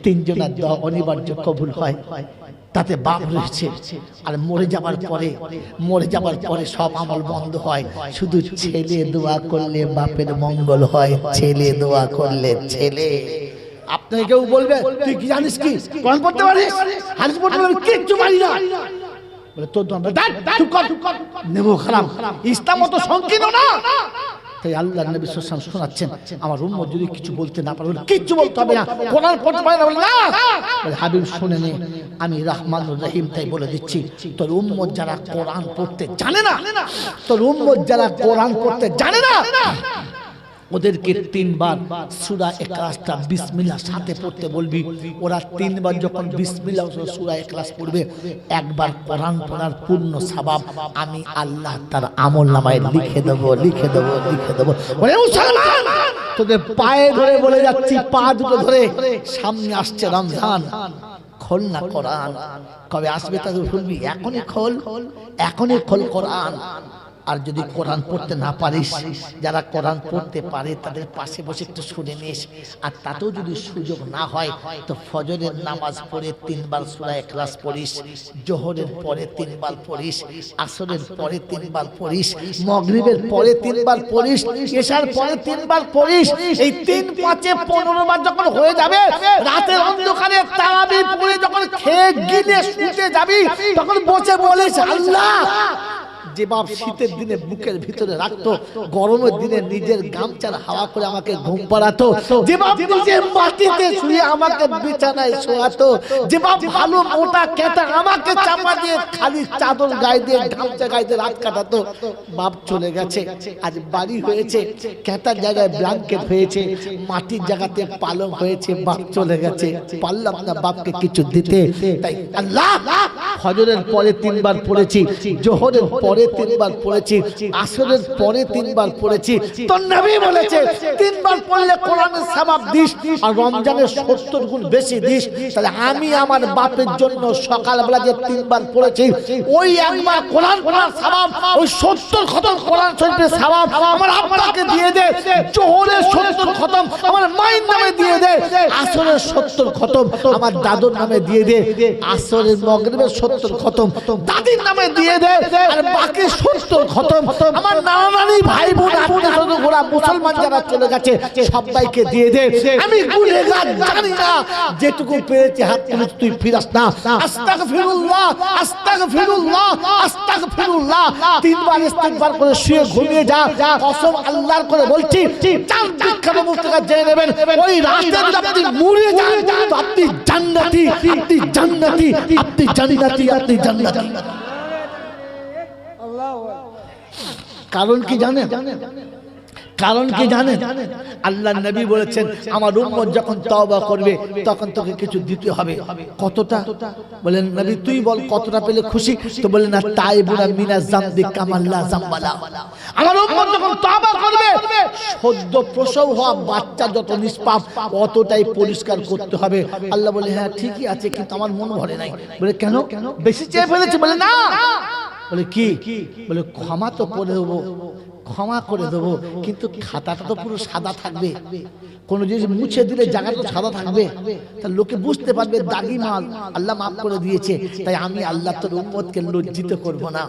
তিনজনের দোয়া অনিবার্য কবুল হয়, তাতে বাপ রয়েছে। আর মরে যাবার পরে সব আমল বন্ধ হয়, শুধু ছেলে দোয়া করলে বাপের মঙ্গল হয়। ছেলে দোয়া করলে ছেলে। আপনাকে কেউ বলবে তুই কি জানিস, কি কোরআন পড়তে পারিস, হাদিস পড়তে পারিস? কিচ্ছু পারি না বলে তোর চুপ কর, নেমো খারাপ। ইসলাম অত সংকীর্ণ না। তাই আল্লাহ নবী সাল্লাল্লাহু আলাইহি ওয়াসাল্লাম শোনাচ্ছেন, আমার উম্মত যদি কিছু বলতে না পারে, কিচ্ছু বলতে হবে না, কোরআন পড়তে পারে না বলে না। বলে হাবিব শুনে নে, আমি রহমানুর রহিম, তাই বলে দিচ্ছি, তোর উম্মত যারা কোরআন পড়তে জানে না, তোর উম্মত যারা কোরআন পড়তে জানে না, ওদেরকে 3 বার সূরা ইখলাসটা বিসমিল্লাহ সাথে পড়তে বলবি। ওরা 3 বার যখন বিসমিল্লাহ সূরা ইখলাস পড়বে, একবার কোরআন পড়ার পূর্ণ সওয়াব আমি আল্লাহ তার আমলনামায় লিখে দেব। ওরে মুসলমান, তোদের পায়ে ধরে বলে যাচ্ছি, পা দুটো ধরে, সামনে আসছে রমজান, খোল না কোরআন। কবে আসবে তা বলবি, এখনই খোল কোরআন। আর যদি কোরআন পড়তে না পারিস, যারা কোরআন পড়তে পারে তাদের পাশে বসে একটু শুনে নিস। আর তাতেও যদি সুযোগ না হয় তো ফজরের নামাজ পড়ে 3 বার সূরা ইখলাস পড়িস, জোহরের পরে 3 বার পড়িস, আসরের পরে 3 বার পড়িস, মাগরিবের পরে 3 বার পড়িস, ইশার পরে 3 বার পড়িস। এই 3 5 15 বার যখন হয়ে যাবে, রাতের অন্ধকারে তারাবি পড়ে যখন খেয়ে গিলে শুতে যাবি, তখন বসে বলিস, আল্লাহ, যে বাপ শীতের দিনে বুকের ভিতরে রাখতো, গরমের দিনে নিজের গামছার হাওয়া করে আমাকে ঘুম পাড়াতো, যে বাপ নিজে মাটিতে শুয়ে আমাকে বিছানায় শোয়াতো, যে বাপ ভালো মোটা কেটা আমাকে চাপা দিয়ে খালি চাদর গায়ে দিয়ে গামছা গায়ে দিয়ে রাত কাটাতো, বাপ চলে গেছে। আজ বাড়ি হয়েছে, কেটার জায়গায় ব্ল্যাঙ্কেট হয়েছে, মাটির জায়গাতে পালং হয়েছে, বাপ চলে গেছে, পারলাম না বাপকে কিছু দিতে। তাই আল্লাহ, ফজরের পরে 3 বার পড়েছি, জোহরের পরে 3 বার পড়েছি, আসরের পরে 3 বার পড়েছি। তোর নবী বলেছে 3 বার পড়লে কোরআনের সওয়াব দিস, আর রমজানের 70 গুণ বেশি দিস। তাহলে আমি আমার বাপের জন্য সকালবেলা যে 3 বার পড়েছি, ওই একবার কোরআন পড়ার সওয়াব, ওই 70 খতম কোরআন শরীফের সওয়াব আমার আব্বাকে দিয়ে দে। জোহরের 70 খতম আমার মায়ের নামে দিয়ে দে, আসরের 70 খতম আমার দাদুর নামে দিয়ে দে, আসরের মাগরিবের 70 খতম দাদির নামে দিয়ে দে, আর বাকি 70 খতম আমার নানা নানি ভাই বোন আত্মীয়রা মুসলমান যারা চলে গেছে সবাইকে দিয়ে দে। আমি গুনাহগার জানি না, যেটুকু পেরেছি হাত তুলে তুই ফিরাস না। আস্তাগফিরুল্লাহ, আস্তাগফিরুল্লাহ, আস্তাগফিরুল্লাহ 3 বার ইস্তিগফার করে শুয়ে ঘুমিয়ে যা। কসম আল্লাহর করে বলছি, চার বিখ্যাত মুফতিরা জেনে নেবেন, ওই রাতে যদি আপনি মরে যান তো আপনি জান্নাতি, আপনি জান্নাতি, আপনি জান্নাতি, আপনি জান্নাতি। কারণ কি জানেন? কারণ কি জানেন? আল্লাহ নবী বলেছেন, আমার উম্মত যখন তওবা করবে তখন তোকে কিছু দিতে হবে। কতটা? বলেন নবী তুই বল কতটা পেলে খুশি? তো বলেন না, তাইবুনা মিনাজ জামবি কামাল্লা জামবালা। আমার উম্মত যখন তওবা করবে, সদ্য প্রসব হওয়া বাচ্চা যত নিষ্পাপ অতটাই পরিষ্কার করতে হবে। আল্লাহ বলে, হ্যাঁ ঠিকই আছে, কিন্তু আমার মন ভরে নাই। বলে কেন? বেশি চেয়ে ফেলেছে? বলে না। বলে কি? বলে ক্ষমা তো করে দেবো, ক্ষমা করে দেবো, কিন্তু খাতাটা তো পুরো সাদা থাকবে। কোনো জিনিস মুছে দিলে জায়গা তো সাদা থাকবে, তা লোকে বুঝতে পারবে দাগি মাল, আল্লাহ মাফ করে দিয়েছে। তাই আমি আল্লাহ তোর উম্মতকে লজ্জিত করব না,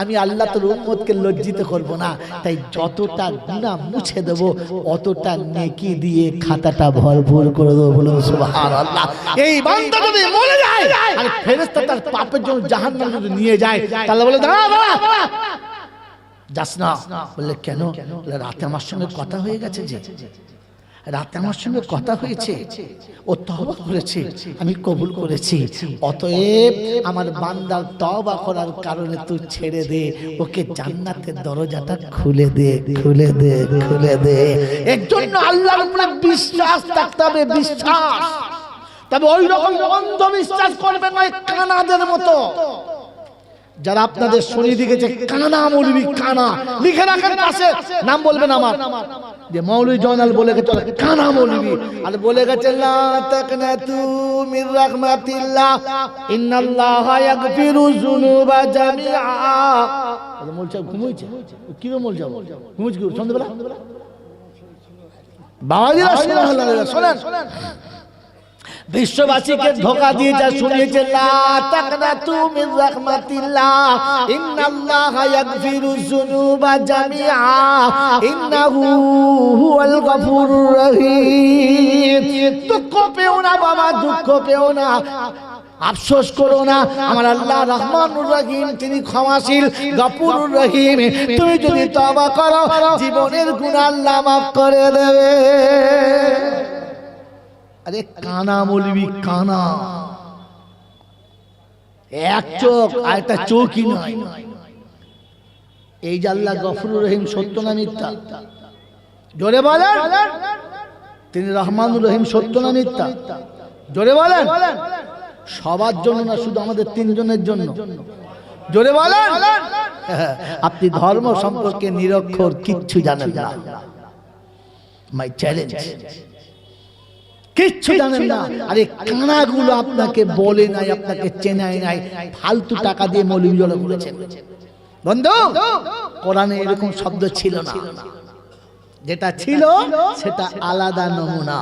আমি আল্লাহ তোর উম্মতকে লজ্জিত করব না। তাই যতটা গুনাহ মুছে দেব অতটা নেকি দিয়ে খাতাটা ভরপুর করে দেবো। বলুন সুবহানাল্লাহ। এই বান্দা যদি মরে যায় আর ফেরেশতা তার পাপের জন্য জাহান্নামে যদি নিয়ে যায়, তাহলে বলে দাঁড়া দাঁড়া, যাস না। বললে কেন? রাতে আমার সঙ্গে কথা হয়ে গেছে, যে রাতে আমার সঙ্গে কথা হয়েছে, ও তওবা করেছে, আমি কবুল করেছি। অতএব আমার বান্দার তওবা করার কারণে তুই ছেড়ে দে, ওকে জান্নাতের দরজাটা খুলে দে, খুলে দে, খুলে দে। এর জন্য আল্লাহর উপরে বিশ্বাস থাকতে হবে, বিশ্বাস। তবে ওই রকম অন্ধবিশ্বাস করবেন না কানাদের মতো। যারা আপনাদের শুনিয়ে দিয়েছে কানা মৌলবি, কানা লিখে রাখেন পাশে, নাম বলবেন আমার, যে মৌলবি জয়নাল বলে গেছে কানা মৌলবি, আর বলে গেছে লা তাকনাতু মির রাহমাতিল্লাহ ইন্নাল্লাহা ইয়াগফিরু যুনুবা জামিআ। আরে মোল সাহেব ঘুমোইছে, কি রে মোল সাহেব ঘুমোইছে? কি সন্ধ্যাবেলা বাবাজিরা শুনেন, বিশ্ববাসীকে ধোঁকা দিয়ে যা শুনিয়েছে লা তাকনাতু মির রাহমাতিল্লাহ ইন্নাল্লাহা ইয়াগফিরুয যুনুবা জামিআ ইন্নাহু হুয়াল গফুরুর রহিম। দুঃখ পেও না বাবা, দুঃখ পেও না, আফসোস করো না, আমার আল্লাহ রহমানুর রহিম, তিনি ক্ষমাশীল গফুরুর রহিম। তুমি যদি তওবা করো জীবনের গুনাহ আল্লাহ মাফ করে দেবে। আরে কানা মৌলবি কানা, এক চোখ আর একটা চোখই নয়। এই যে আল্লাহ গফুরুর রহিম, সত্য না মিথ্যা? জোরে বলেন। তিনি রহমানুর রহিম, সত্য না মিথ্যা? জোরে বলেন। সবার জন্য না, শুধু আমাদের তিনজনের জন্য। জোরে বলেন। আপনি ধর্ম সম্পর্কে নিরক্ষর, কিচ্ছু জানেন না। মাই চ্যালেঞ্জ, কিচ্ছু জানেন না। আরে কানাগুলো আপনাকে বলে নাই, আপনাকে চেনাই নাই, ফালতু টাকা দিয়ে মৌলবীরা বলেছেন। বন্ধু, কোরআনে এরকম শব্দ ছিল না, যেটা ছিল সেটা আলাদা নমুনা।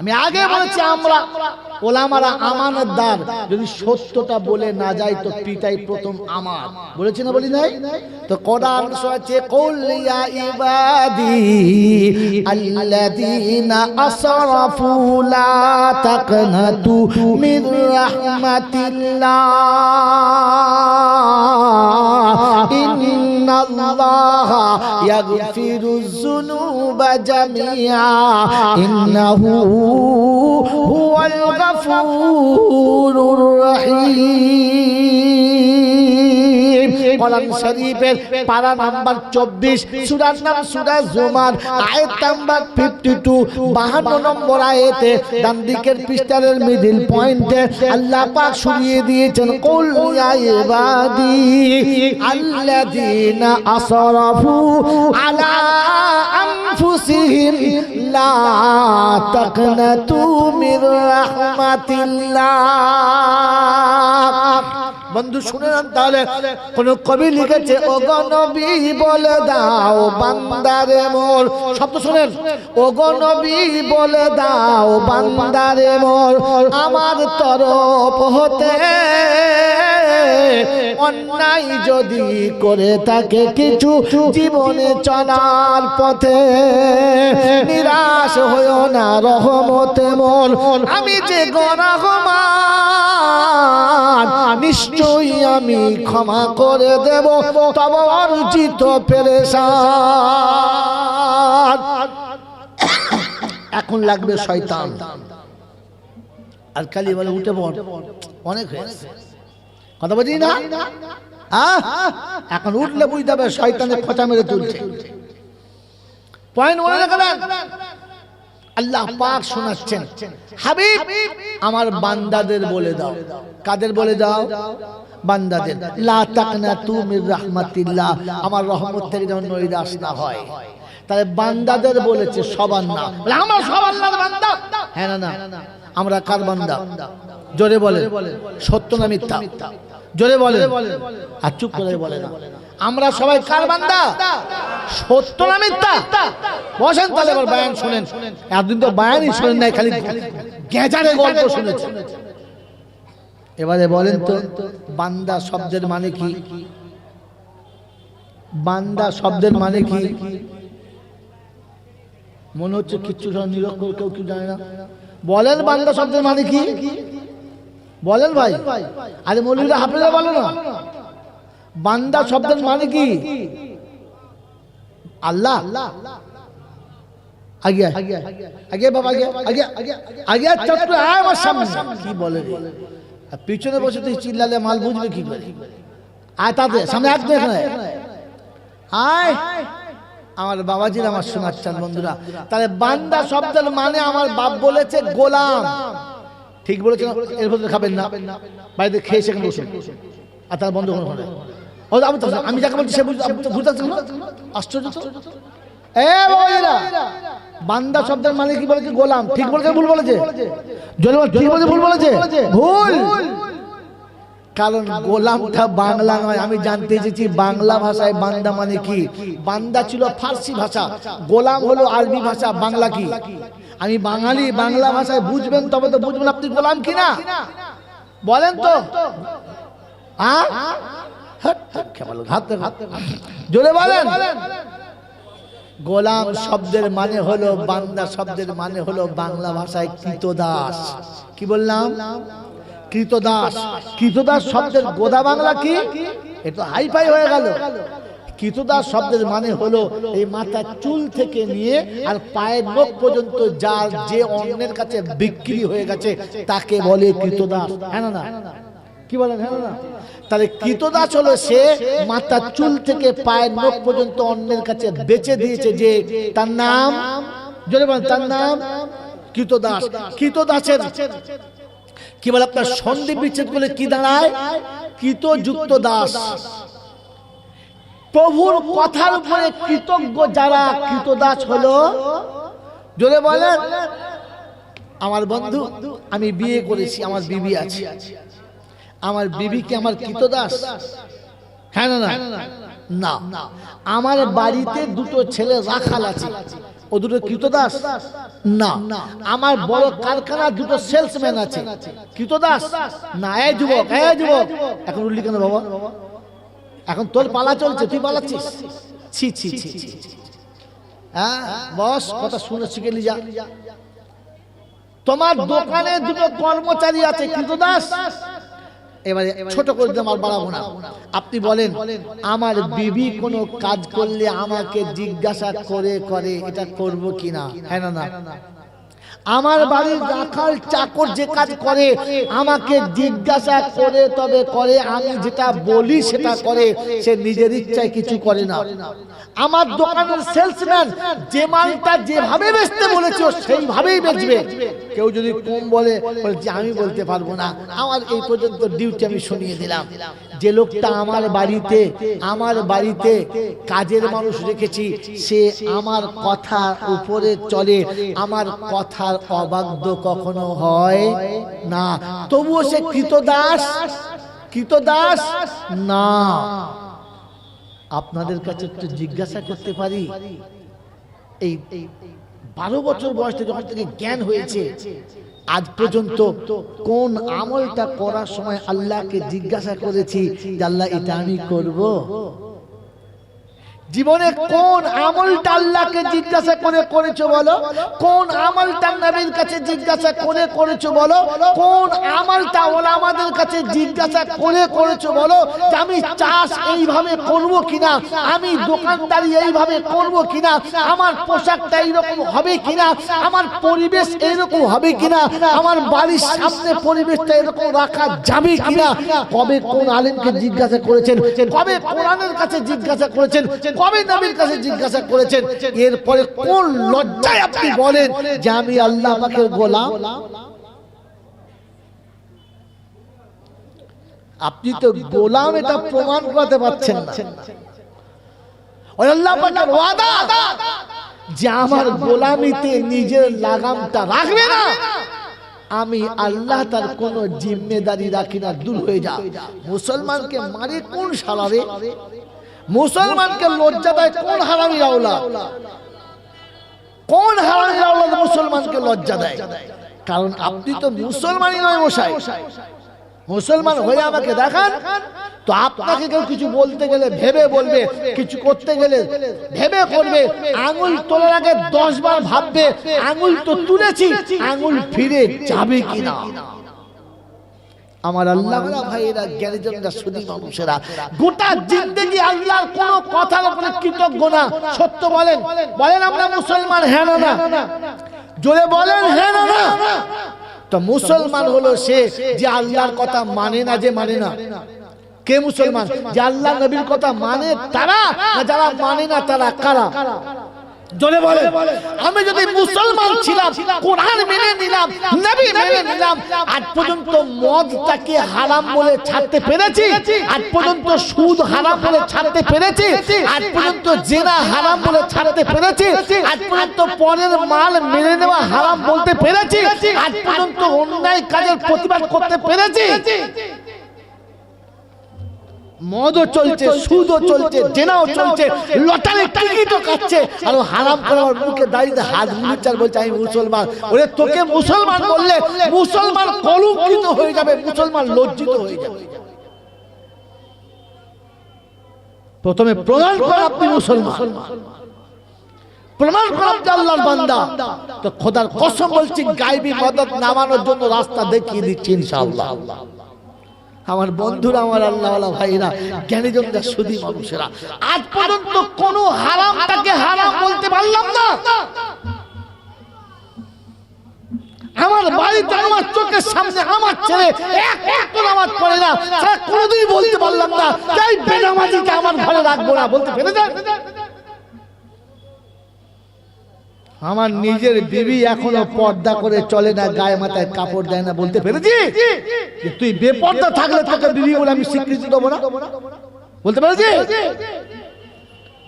আমি আগে বলেছি, আমরা ওলামারা আমানতদার, যদি সত্যটা বলে না যায় তো পিটাই প্রথম আমার। বলেছি না, বলি নাই? তো কোরআন আছে, কুল ইয়া ইবাদি আল্লাযীনা আসরাফু লা তাকনাতু মির রাহমাতিল্লাহ ইন্নাল্লাহা ইয়াগফিরুয যুনুবা জামিআ ইন্নাহু হুয়াল গফুরুর রহিম। কোরআন শরীফের পারা নাম্বার 24, সূরার নাম সূরা জুমার, আয়াত নাম্বার 52, 52 নম্বর আয়াতে ডান দিকের পৃষ্ঠার মিডল পয়েন্টে আল্লাহ পাক শুনিয়ে দিয়েছেন, কুল ইয়া ইবাদি আল্লাযীনা আসরাফু আলা আনফুসিহিম লা তাকনাতু মির রাহমাতিল্লাহ। বন্ধু শুনে নেন তাহলে। কোন কবি লিখেছে, ও গো নবী বলে দাও বান্দারে মোর, শব্দ শুনেন, ও গো নবী বলে দাও বান্দারে মোর, আমার তরফ হতে অন্যায় যদি করে থাকে কিছু জীবনে চলার পথে, নিরাশ হইও না রহমতে মোর, আমি যে রহমান নিশ্চয়ই আমি ক্ষমা করে দেব তব অর্জিত পেরেশান। এখন লাগবে শয়তান, আর খালি বলে উঠে পড়, অনেক হয়েছে, কথা বলছি না? এখন উঠলে বুঝতে হবে শয়তানের খোঁচা মেরে তুলছে। পয়েন্ট মনে রাখবেন, আল্লাহ পাক শোনাচ্ছেন, হাবিব আমার বান্দাদের বলে দাও। কাদের বলে দাও? বান্দাদের। লা তাকনাতু মির রাহমাতিল্লাহ, আমার রহমত থেকে যেন নৈরাশ না হয়। তাহলে বান্দাদের বলেছে, সবার না। বলে আমরা সব আল্লাহর বান্দা। হ্যাঁ না না, আমরা কার বান্দা? জোরে বলে, সত্য না মিথ্যা? জোরে বলে, আর চুপ করে বলে না। আমরা সবাই কার বান্দা? সত্য না মিথ্যা? বসেন তাহলে এবার বয়ান শুনেন। এতদিন তো বয়ানই শুনেন নাই, খালি গেজারে গল্প শুনেছেন। এবারে বলেন তো, বান্দা শব্দের মানে কি? বান্দা শব্দের মানে কি? মনে হচ্ছে কিচ্ছু নিরক্ষর, কেউ কি জানে না। বলেন বান্দা শব্দের মানে কি? বলেন ভাই। আরে মৌলভীরা হাফেজরা বলো না, বান্দা শব্দের মানে কি? আল্লাহ। আগে আগে বাবা, আগে আগে আগে চত্বর আয় আমার সামনে। কি বলে পিছনে বসে তুই চিল্লালে মাল বুঝবে কি করে? আয় তাতে সামনে একদম এখানে আয়। আমার বাবাজির আমার শোনাচ্ছেন বন্ধুরা। তাহলে বান্দা শব্দের মানে আমার বাপ বলেছে গোলাম। ঠিক বলেছেন, এর ভেতরে খাবেন না, বাড়িতে খেয়ে সেখানে বসুন, আর তারা বন্ধ করে ফেলে। আমি যাকে বলছি সে ঘুরতে আশ্চর্য তো। বান্দা শব্দের মানে কি বলেছে? গোলাম। ঠিক বলেছে ভুল বলেছে? ঠিক বলেছে ভুল বলেছে? ভুল। কারণ গোলামটা বাংলা নয়। আমি জানতে চেয়েছি বাংলা ভাষায় বান্দা মানে কি। বান্দা ছিল ফার্সি ভাষা, গোলাম হলো আরবি ভাষা। বাংলা কি? আমি বাঙালি, বাংলা ভাষায় বুঝবেন তবে তো বুঝবেন আপনি গোলাম কিনা। বলেন তো জোরে বলেন। গোলাম শব্দের মানে হলো বান্দা, শব্দের মানে হলো বাংলা ভাষায় কৃতদাস। কি বললাম? কৃতদাস। কৃতদাস শব্দের গোদা বাংলা কি? এটা হাইফাই হয়ে গেল। কৃতদাস শব্দের মানে হলো এই মাথার চুল থেকে নিয়ে আর পায়ের নখ পর্যন্ত যার যে অন্যের কাছে বিক্রি হয়ে গেছে তাকে বলে কৃতদাস। হ্যাঁ না? কি বলেন? হ্যাঁ না? তাহলে কৃতদাস হলো সে মাথার চুল থেকে পায়ের নখ পর্যন্ত অন্যের কাছে বেচে দিয়েছে, যে তার নাম জোরে বলেন, তার নাম কৃতদাস। কৃতদাসের কি বলে আপনার সন্ধি বিচ্ছেদ করলে কি দাঁড়ায়? কৃতযুক্ত দাস। প্রভুর কথার উপরে কৃতজ্ঞ যারা কৃতদাস হলো। জোরে বলেন। আমার বন্ধু, আমি বিয়ে করেছি, আমার বিবি আছে, আমার বিবি কি আমার কৃতদাস? হ্যাঁ না? না। আমার বাড়িতে দুটো ছেলে রাখাল আছে, ও দুটো কৃতদাস? না। আমার বড় কারখানা দুটো সেলসম্যান আছে, কৃতদাস? না। এই যুবক, এখন উল্লি কেন বাবা? এখন তোর পালা চলছে, তুই পালাচ্ছিস? ছি ছি ছি ছি। হ্যাঁ বস, কথা শুনে শিখে নি যা। তোমার দোকানে দুটো কর্মচারী আছে, কৃতদাস? এবারে ছোট করে দিলাম, আর বাড়াবো না। আপনি বলেন, আমার বিবি কোনো কাজ করলে আমাকে জিজ্ঞাসা করে এটা করব কিনা? হ্যাঁ না? আমার বাড়ির রাখাল চাকর যে কাজ করে আমাকে জিজ্ঞাসা করে তবে করে, আমি যেটা বলি সেটা করে, সে নিজের ইচ্ছায় কিছু করে না। আমার দোকানের সেলসম্যান যে মালটা যেভাবে বেচতে বলেছে সেইভাবেই বেচবে। কেউ যদি কম বলে যে আমি বলতে পারবো না, আমার এই পর্যন্ত ডিউটি আমি শুনিয়ে দিলাম। যে লোকটা আমার বাড়িতে কাজের মানুষ রেখেছি, সে আমার কথার উপরে চলে, আমার কথার অবাধ্য কখনো হয় না, তবুও সে কৃতদাস না। আপনাদের কাছে একটু জিজ্ঞাসা করতে পারি, এই 12 বছর বয়স থেকে যখন থেকে জ্ঞান হয়েছে আজ পর্যন্ত কোন আমলটা করার সময় আল্লাহকে জিজ্ঞাসা করেছি যে আল্লাহ এটা আমি করব? জীবনে কোন আমলটা আল্লাহকে জিজ্ঞাসা করে করেছো বলো? কোন আমলটা নবীর কাছে জিজ্ঞাসা করে করেছো বলো? কোন আমলটা ওলামাদের কাছে জিজ্ঞাসা করে করেছো বলো? যে আমি চাষ এইভাবে করব কিনা, আমি দোকানদারি এইভাবে করব কিনা, আমার পোশাকটা এইরকম হবে কিনা, আমার পরিবেশ এইরকম হবে কিনা, আমার বাড়ির সামনে পরিবেশটা এরকম রাখা যাবে কিনা? কবে কোন আলেমকে জিজ্ঞাসা করেছেন? কবে কোরআনের কাছে জিজ্ঞাসা করেছেন? কবে নবীর কাছে জিজ্ঞাসা করেছেন? এরপরে কোন লজ্জায় আপনি বলেন যে আমি আল্লাহ পাকের গোলাম? আপনি তো গোলাম এটা প্রমাণ করতে পারছেন না। ওই আল্লাহ পাকের ওয়াদা যে আমার গোলামিতে নিজের লাগামটা রাখবে না, আমি আল্লাহ তার কোন জিম্মেদারি রাখি না, দূর হয়ে যা। মুসলমানকে মারে কোন শালারে? মুসলমানকে লজ্জা দেয় কোন হারামির আওলাদ? কোন হারামির আওলাদ মুসলমানকে লজ্জা দেয়? কারণ আপনি তো মুসলমানই নয় মশাই। মুসলমান হয়ে আমাকে দেখান তো আপনাকে কেউ কিছু বলতে গেলে ভেবে বলবে, কিছু করতে গেলে ভেবে করবে। আঙুল তোলার আগে 10 বার ভাববে আঙুল তো তুলেছি, আঙুল ফিরে যাবে কিনা। আমার আল্লাহওয়ালা ভাইয়েরা, জ্ঞানীজনরা, সুধী মানুষেরা, গোটা জিন্দেগি আল্লাহর কোন কথার উপরে কৃতজ্ঞ না। সত্য বলেন, আমরা মুসলমান? হ্যাঁ না? জোরে বলেন হ্যাঁ না? তো মুসলমান হলো সে যে আল্লাহর কথা মানে না, যে মানে না। কে মুসলমান? যে আল্লাহ নবীর কথা মানে তারা, না যারা মানে না তারা কারা? জোরে বলেন। আমি যদি মুসলমান ছিলাম, কোরআন মেনে নিলাম, নবী মেনে নিলাম, আজ পর্যন্ত মদটাকে হারাম বলে ছাড়তে পেরেছি? আজ পর্যন্ত সুদ হারাম বলে ছাড়তে পেরেছি? আজ পর্যন্ত জিনা হারাম বলে ছাড়তে পেরেছি? আজ পর্যন্ত পরের মাল মেনে নেওয়া হারাম বলতে পেরেছি? আজ পর্যন্ত অন্যায় কাজের প্রতিবাদ করতে পেরেছি? মদও চলছে, সুদও চলছে, জেনাও চলছে, লটারি টিকিটও কাটছে, আর হারাম করে আমার মুখে দাঁড়িয়ে হাত মুছার বলছে আমি মুসলমান। ওরে তোকে মুসলমান বললে মুসলমান কলঙ্কিত হয়ে যাবে, মুসলমান লজ্জিত হয়ে যাবে। প্রথমে প্রমাণ কর আপনি মুসলমান, প্রমাণ কর আপনি আল্লাহর বান্দা। তো খোদার কসম বলছি গায়বী মদদ নামানোর জন্য রাস্তা দেখিয়ে দিচ্ছি ইনশাআল্লাহ। আমার বন্ধুরা, আমার আল্লাহওয়ালা ভাইরা, জ্ঞানীজনরা, সুধী মানুষেরা, আজ পর্যন্ত কোন হারামটাকে হারাম বলতে পারলাম না। আমার বাড়িতে আমার চোখের সামনে আমার ছেলে এক নামাজ পড়ে না, তারা কোনোদিন বলতে পারলাম না তাই বেনামাজিকে আমার ঘরে রাখবো না, বলতে পেরে যায়। আমার নিজের বিবি এখনো পর্দা করে চলে না, গায়ে মাথায় কাপড় দেয় না, বলতে পেরেছি। তুই বেপর্দা থাকলে তোকে বিবি বলে আমি স্বীকৃতি দেবো না, বলতে পেরেছি।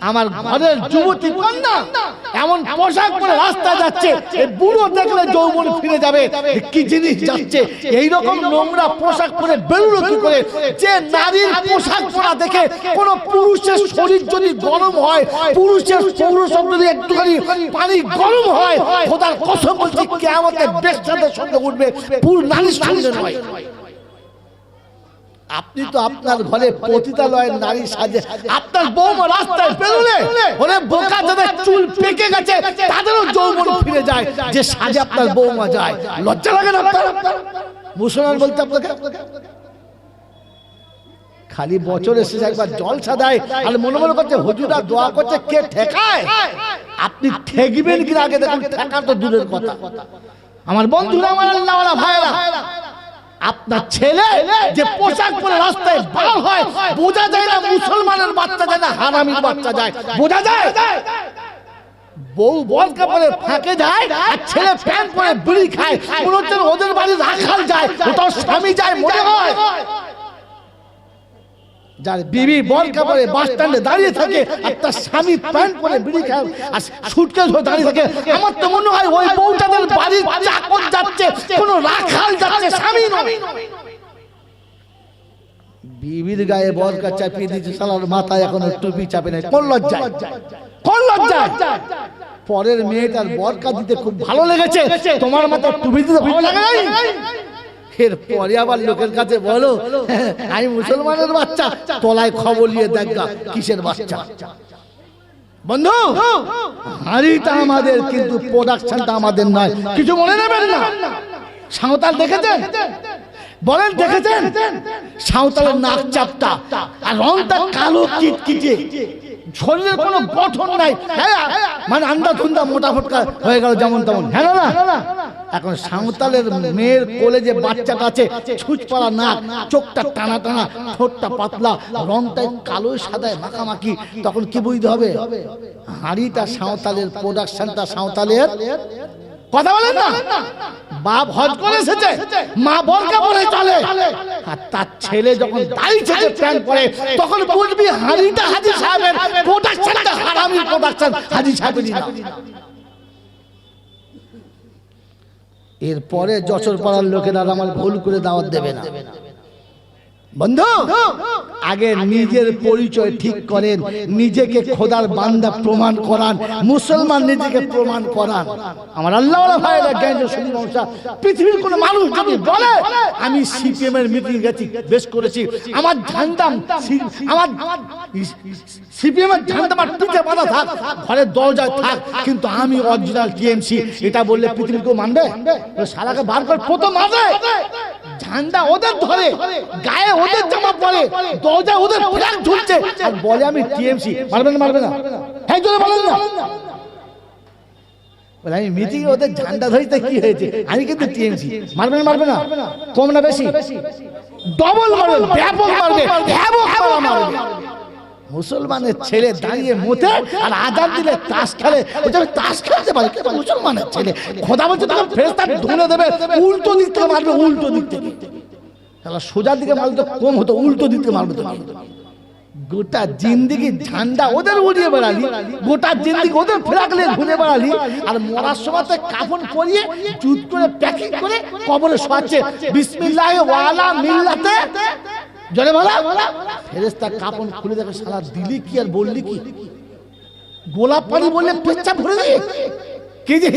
আমার ঘরের যুবতী কন্যা এমন পোশাক পরে রাস্তা যাচ্ছে, এই বুড়ো দেখলে যৌবন ফিরে যাবে, কি জিনিস যাচ্ছে। এইরকম নোংরা পোশাক পরে বেরোলো কি করে? যে নারীর পোশাক পরা দেখে কোন পুরুষের শরীর যদি গরম হয়, পুরুষের পৌরসব যদি একটুখানি পানি গরম হয়, খোদার কসম বলছি কিয়ামতে বেশ্যাদের সঙ্গে উঠবে, পুরো নারীর সঙ্গে নয়। আপনি তো আপনার ঘরে পতিতালয়ের নারী সাজে, আপনার বৌমা রাস্তায় বেরোলে ওরে বোকা, যাদের চুল পেকে গেছে তাদেরও যৌবন ফিরে যায়, যে সাজে আপনার বৌমা যায়। লজ্জা লাগে না আপনার? মুসলমান বলতে আপনাকে খালি বছরে শেষে একবার জলসা দেয় আর মনে মনে করছে হুজুরা দোয়া করছে, কে ঠেকায়? আপনি ঠেকবেন কিনা আগে দেখুন, ঠেকা তো দূরের কথা। আমার বন্ধুরা, আমার আল্লাহওয়ালা ভাইরা, আপনার ছেলে যে পোশাক পরে রাস্তায় বার হয়, বোঝা যায় না মুসলমানের বাচ্চা যায় না হারামির বাচ্চা যায়, বোঝা যায়। বউ বলকা পরে ফাঁকে যায় আর ছেলে প্যান্ট পরে বিড়ি খায়, মনে হচ্ছে ওদের বাড়ি রাখাল যায়, ওটাও স্বামী যায় মনে হয়। যার বিবি বলকা পরে বাস স্ট্যান্ডে দাঁড়িয়ে থাকে আর তার স্বামী প্যান্ট পরে বিড়ি খায় আর সুটকেস ধরে দাঁড়িয়ে থাকে, আমার তো মনে হয় ওই বউটাদের বাড়ির চাকর যাচ্ছে, কোন রাখাল যাচ্ছে, স্বামী নয়। বিবির গায়ে বলকা চাপিয়ে দিয়েছে, শালার মাথায় এখনো টুপি চাপে নাই, কোন লজ্জা, কোন লজ্জা। পরের মেয়েটার বলকা দিতে খুব ভালো লেগেছে, তোমার মাথায় টুপি দিতে ভালো লাগে নাই? এরপরে আবার লোকের কাছে বলো আমি মুসলমানের বাচ্চা, তলায় খবর নিয়ে দেখা কিসের বাচ্চা। বন্ধু, হাড়িটা আমাদের, কিন্তু প্রোডাকশনটা আমাদের নয়, কিছু মনে নেবেন না। সাঁওতাল দেখেছেন? বলেন দেখেছেন? সাঁওতালের নাক চাপটা আর রংটা কালো কিটকিটে, শরীরের কোনো গঠন নাই, মানে আন্দা ধুন্দা মোটা ফটকা হয়ে গেল যেমন তেমন, হ্যাঁ না? এখন সাঁওতালের মেয়ের কোলে যে বাচ্চাটা আছে, ছুঁচপাড়া নাক, চোখটা টানা টানা, ঠোঁটটা পাতলা, রংটা কালো সাদায় মাখামাখি, তখন কি বুঝতে হবে? হাড়িটা সাঁওতালের, প্রোডাকশনটা সাঁওতালের। কথা বলেন না? বাপ হজ করে এসেছে, মা বলকা পরে চলে, আর তার ছেলে যখন দাড়ি ছেড়ে প্যান্ট পরে, তখন বুঝবি হাড়িটা হাজী সাহেবের, প্রোডাকশনটা হারামির প্রোডাকশন, হাজী সাহেবের না। এরপরে যশোর পাড়ার লোকেরা আমার ভুল করে দাওয়াত দেবে না। বন্ধু, আগে নিজের পরিচয় ঠিক করেন, নিজেকে খোদার বান্দা প্রমাণ করান, মুসলমান নিজেকে প্রমাণ করান। আমার আল্লাহওয়ালা ভাইরা, জ্ঞানী সুধী মানুষরা, পৃথিবীর কোন মানুষ যদি বলে আমি সিপিএম এর মিটিং গেছি, বেশ করেছি, আমার ঝান্ডা, আমার সিপিএম এর ঝান্ডা আমার পিঠে বাঁধা থাক, ঘরের দরজায় থাক, কিন্তু আমি অরিজিনাল টিএমসি, এটা বললে পৃথিবীর কেউ মানবে? শালাকে বার করে প্রথম মানবে। ঝান্ডা ওদের ধরে, গায়ে ওদের জামা পরে, দরজায় ওদের ফ্ল্যাগ ঝুলছে, আর বলে আমি টিএমসি। মারবে না? মারবে না? হ্যাঁ জোরে বলেন না। বলে আমি মিটিং এ ওদের ঝান্ডা ধরতে কি হয়েছে, আমি কিন্তু টিএমসি। মারবে না? মারবে না? কম না বেশি? ডবল মারবে, ব্যাপক মারবে, ব্যাপক মারবে। মুসলমানের ছেলে দাঁড়িয়ে মুতে আর আজান দিলে তাস খেলে, তাস খেলতে পারে, কিন্তু মুসলমানের ছেলে খোদা বলছে তখন ফেরেশতা ধুনে দেবে, উল্টো দিক থেকে মারবে, উল্টো দিক থেকে। সোজা দিকে মারলে তো কম হতো, উল্টো দিক থেকে মারবে। গোটা জিন্দিগি ঝান্ডা ওদের উড়িয়ে বেড়ালি, গোটা জিন্দিগি ওদের ফেরাকলে ঘুরে বেড়ালি, আর মরার সময় কাফন পরিয়ে জুত করে প্যাকিং করে কবরে শোয়াচ্ছে, বিসমিল্লাহ ওয়ালা মিল্লাতে জলে বলা ফেরেশতা কাপড় খুলে দেখে শালা দিলি কি আর বললি কি? গোলাপ পানি বললে পেচ্ছাপ ভরে যায় কি যে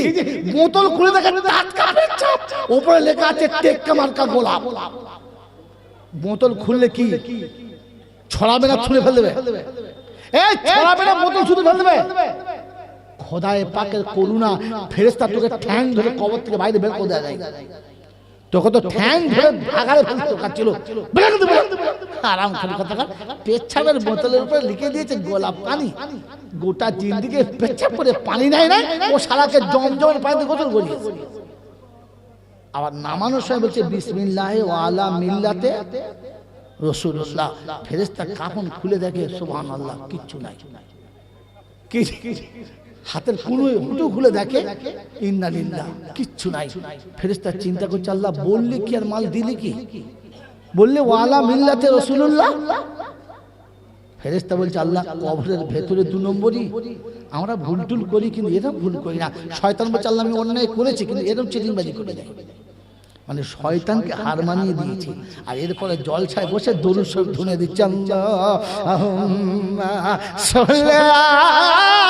বোতল খুলে দেখে টাটকা পেচ্ছাপ, উপরে লেখা আছে টেক্কা মার্কা গোলাপ। বোতল খুললে কি ছড়াবে না ছুঁড়ে ফেলে দেবে? এই ছড়াবে না, বোতল শুধু ফেলে দেবে। খোদায়ে পাকের করুণা, ফেরেশতা তোকে ঠ্যাং ধরে কবর থেকে বাইরে বের করে দেয়। তোকে তো ঠ্যাং ধরে ভাগারে ফেলতে কাটছিল, আরাম করে কথা। পেচ্ছাপের বোতলের উপরে লিখে দিয়েছে গোলাপ পানি। গোটা জিন্দিকে পেচ্ছাপ করে পানি নাই না, ও শালাকে জমজমের পানিতে গোসল করিয়েছে। আবার নামানোর সময় বলছে বিসমিল্লাহ ওয়া আলা মিল্লাতে রাসূলুল্লাহ। ফেরেশতা কাফন খুলে দেখে সুবহানাল্লাহ, কিচ্ছু নাই। কি হাতের হুটু খুলে দেখে ইন্না লিল্লাহ, কিচ্ছু নাই। ফেরেশতা চিন্তা করছে আল্লাহ বললি কি আর মাল দিলি কি? বললে ওয়া আলা মিল্লাতে রাসূলুল্লাহ। ফেরেশতা বলছে আল্লাহ কবরের ভেতরে 2 নম্বরই আমরা ভুল টুল করি, কিন্তু এরকম ভুল করি না। শয়তান বলছে আল্লাহ আমি অন্যায় করেছি, কিন্তু এরকম চিটিংবাজি করে দেয়। মানে শয়তানকে হার মানিয়ে দিয়েছে। আর এরপরে জলছায় বসে দরুদ শরীফ ধুনে দিচ্ছে, আল্লাহুম্মা সাল্লি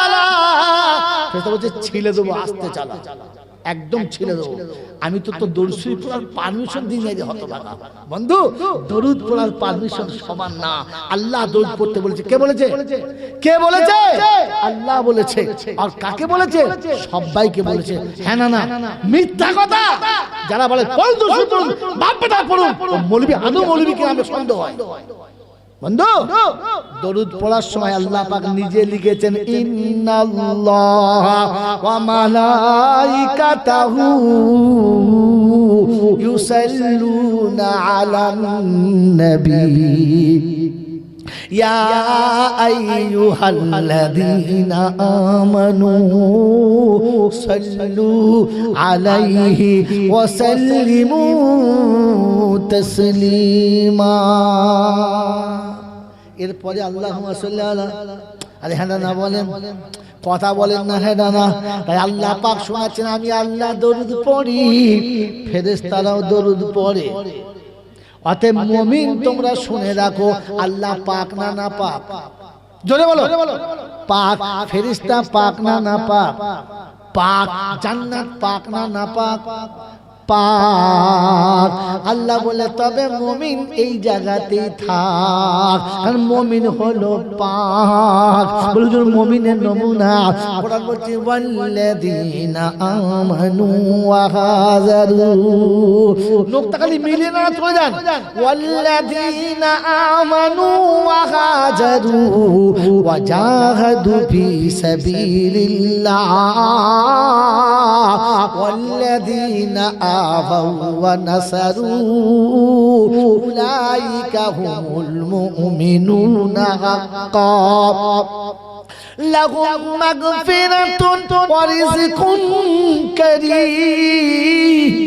আলা। ফেরেশতা বলছে ছিলে দেবো, আস্তে চালা, একদম ছিলে দেবো। আমি তো দরুদ শরীফ পড়ার পারমিশন দিই না, হতভাগা বন্ধু। দরুদ পড়ার পারমিশন সমান না। আল্লাহ দরুদ পড়তে বলেছে। কে বলেছে? কে বলেছে? আল্লাহ বলেছে। আর কাকে বলেছে? সবাইকে বলেছে। হ্যাঁ না না মিথ্যা কথা। যারা বলে দরুদ শরীফ পড়ুন, বাপ বেটা পড়ুন, মৌলবি আদৌ মৌলবি কি নামে সন্দেহ হয়। বন্ধু দরুদ পড়ার সময় আল্লাহ পাক নিজে লিখেছেন ইন্নাল্লাহা ওয়া মালাইকাতাহু ইউসাল্লুনা আলান নবী ইয়া আইয়ুহাল্লাযীনা আমানু সাল্লু আলাইহি ওয়া সাল্লিমু তাসলিমা। এরপরে আল্লাহুম্মা সাল্লি আলা। আরে হ্যাঁ না বলেন, কথা বলেন না, হ্যাঁ না। তাই আল্লাহ পাক শোনাচ্ছেন আমি আল্লাহ দরুদ পড়ি, ফেরেশতারাও দরুদ পড়ে। অতএব মুমিন তোমরা শুনে রাখো, আল্লাহ পাক না না পাক? জোরে বলো পাক। ফেরেশতা পাক না না পাক? পাক। জান্নাত পাক না না পাক? পাক। আল্লাহ বলে তবে মুমিন এই জায়গাতেই থাক, কারণ মুমিন হলো পাক। বলুন মুমিনের নমুনা কোরআন বলছে ওয়াল্লাযীনা আমানু ওয়া হাজারু। নোকতা খালি মিলে না চলে যান। ওয়াল্লাযীনা আমানু ওয়া হাজারু ওয়া জাহাদু ফি সাবিলিল্লাহ ওয়াল্লাযীনা آووا ونصروا أولئك هم المؤمنون حقا لهم مغفرة ورزق كريم।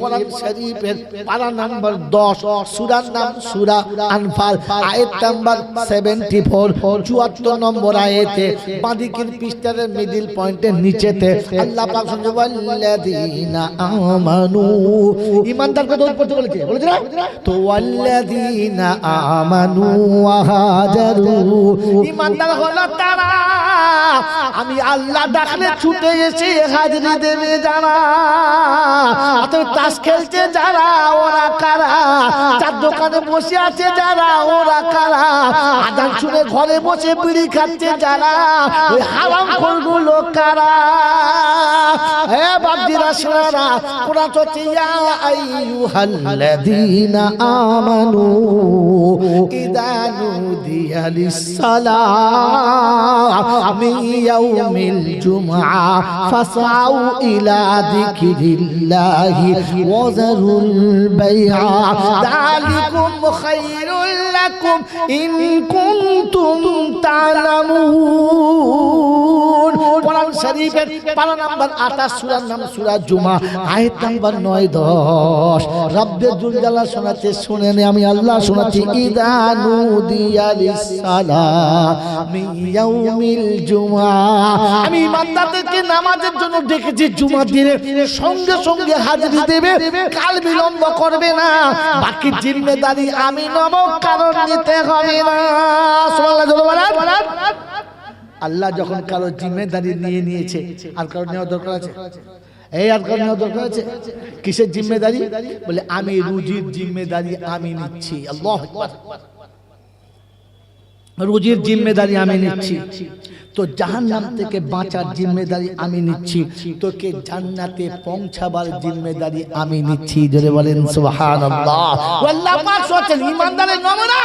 কোরআন শরীফের পারা নাম্বার 10, সূরার নাম সূরা আনফাল, আয়াত নাম্বার 74, 74 নম্বর আয়াতে বাঁদিকের পৃষ্ঠার মিডল পয়েন্টের নিচেতে আল্লাহ পাক ওয়াল্লাযীনা আমানু, ঈমানদারকে দরুদ পড়তে বলেছে না? তো ওয়াল্লাযীনা আমানু ওয়া হাজারু, ঈমানদার হলো তারা আমি আল্লাহ ডাকলে ছুটে এসে হাজিরি দেবে যারা। তাস খেলছে যারা ওরা কারা? চার দোকানে বসে আছে যারা ওরা কারা? আজান শুনে ঘরে বসে বিড়ি খাচ্ছে যারা ওই হারামখোরগুলো কারা? হে বাপজিরা শোনারা, কোরআন হচ্ছে ইয়া আইয়ুহাল্লাযীনা আমানু ইযা নুদিয়া লিস-সালাহ মিন ইয়াউমিল জুমআ ফাসআউ ইলা যিকরিল্লাহি ওয়া যারুল বাইআ যালিকুম খায়রুল লাকুম ইন কুনতুম তা'লামুন। কোরআন শরীফের পারা নাম্বার 28 সূরার নাম সূরা জুমা আয়াত নাম্বার 9-10 রব্বে জুল জালাল শোনাতে শুনেন আমি আল্লাহ শোনাচ্ছি ইদা নুদিয়া লিস-সালামি ইয়াউমিল জুমা আমি ইমানদারদেরকে নামাজের জন্য ডেকেছি জুমার দিনে সঙ্গে সঙ্গে হাজিরি দেবে কাল বিলম্ব করবে না বাকি জিম্মেদারি আমি নেব কারণ নিতে হবে না সুবহানাল্লাহ জোরে বলেন আল্লাহ যখন কারো জিম্মেদারি নিয়ে নিয়েছে আর কারো নেওয়া দরকার আছে এই আর কারো নেওয়া দরকার আছে কিসের জিম্মেদারি বলে আমি রুজির জিম্মেদারি আমি নিচ্ছি আল্লাহু আকবার রুজির জিম্মেদারি আমি নিচ্ছি তো জাহান্নাম থেকে বাঁচার জিম্মেদারি আমি নিচ্ছি তোকে জান্নাতে পৌঁছাবার জিম্মেদারি আমি নিচ্ছি জোরে বলেন সুবহানাল্লাহ আল্লাহ পাক বলেন ঈমানদারের নমুনা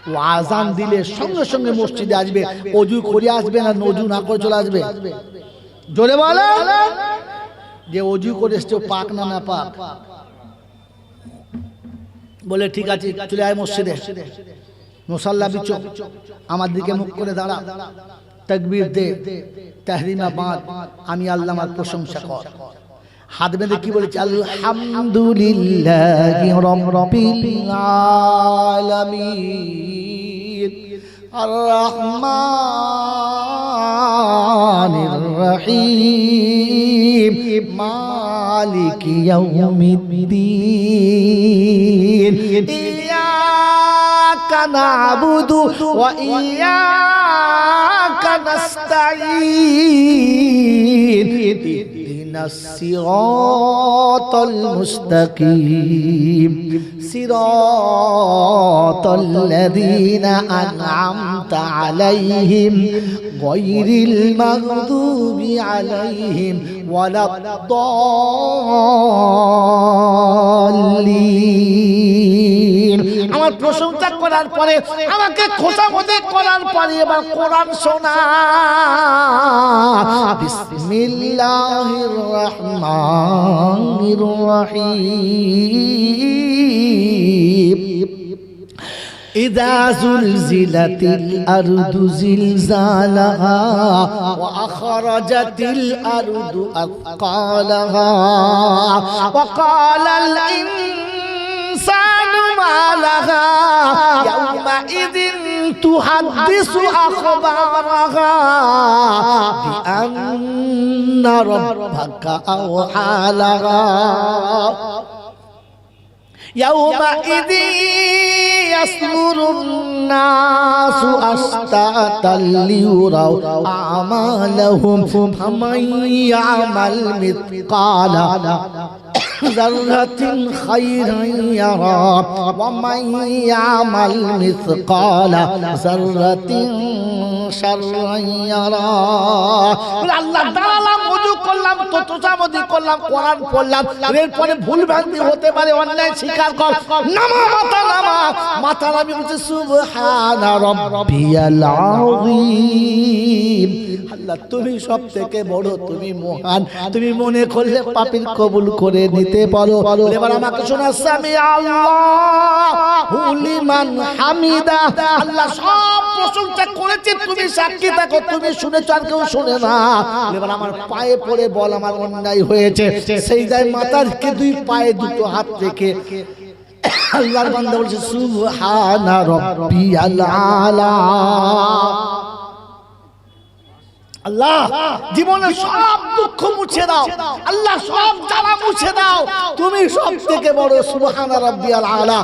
ও আযান দিলে সঙ্গে সঙ্গে মসজিদে আসবে ওযু করে আসবে না ওযু না করে চলে আসবে জোরে বলো যে ওযু করে এসছো পাক না না পাক বলে ঠিক আছে চলে আয় মসজিদে মুসাল্লা বিচো আমার দিকে মুখ করে দাঁড়া তাকবীর দে তাহরিমা বাঁধ আমি আল্লাহ আমার প্রশংসা কর হাত বেঁধে কি বলেছে আলহামদুলিল্লাহি রাব্বিল আলামিন আর রহমানির রহিম মালিকি ইয়াউমিদ্দিন ইয়্যাকা না'বুদু ওয়া ইয়্যাকা নাস্তাঈন الصراط المستقيم صراط الذين أنعمت عليهم غير المغضوب عليهم ولا الضالين আমার প্রশংসা করার পরে আমাকে খোসামদি করার পরে এবার কোরআন শোনা বিসমিল্লাহির রহমানির রহিম إذا زلزلت الأرض زلزالها وأخرجت الأرض أثقالها وقال الإنسان ما لها يومئذ تحدث أخبارها بأن ربك أوحى لها يومئذ يصدر الناس أشتاتا ليروا أعمالهم فمن يعمل مثقال ذرة خيرا يرى ومن يعمل مثقال ذرة شرا يرى আল্লাহ দাঁড়ালাম ওযু করলাম তোসামদি করলাম কোরআন পড়লাম এরপরে ভুল ভ্রান্তি হতে পারে অন্যায় স্বীকার কর নামা মাথা নামি বলছে সুবহানা রাব্বিয়াল আযীম আল্লাহ তুমি সব থেকে বড় তুমি মহান তুমি মনে করলে পাপীর কবুল করে নিতে পারো এবার আমাকে শোনা সামি আল্লাহু লিমান হামিদা আল্লাহ সব প্রশংসা করেছে তুমি সাক্ষী থাকো তুমি শুনেছো আর কেউ শুনে না এবার আমার পায়ে পড়ে বল আমার অন্যায় হয়েছে সেজদায় মাথা রেখে দুই পায়ে দুটো হাত রেখে আল্লাহর বান্দা বলছে সুবহানা রাব্বিয়াল আলা আল্লাহ জীবনের সব দুঃখ মুছে দাও আল্লাহ সব জ্বালা মুছে দাও তুমি সব থেকে বড় সুবহানা রাব্বিয়াল আলা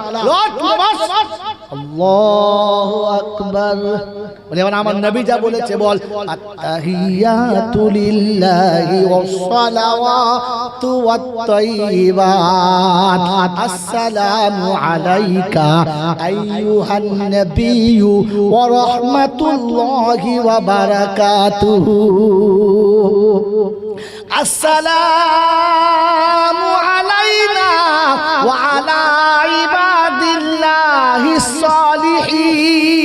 আল্লাহু আকবার বলে আমার নবী যা বলেছে বল আত্তাহিয়াতু লিল্লাহি ওয়াস সালাওয়াতু ওয়াত তাইয়্যিবাত আসসালামু আলাইকা আইয়ুহান নাবিয়্যু ওয়া রাহমাতুল্লাহি ওয়া বারাকাতুহু আসসালামু আলাইনা ওয়া আলা ইবাদিল্লাহিস সালিহিন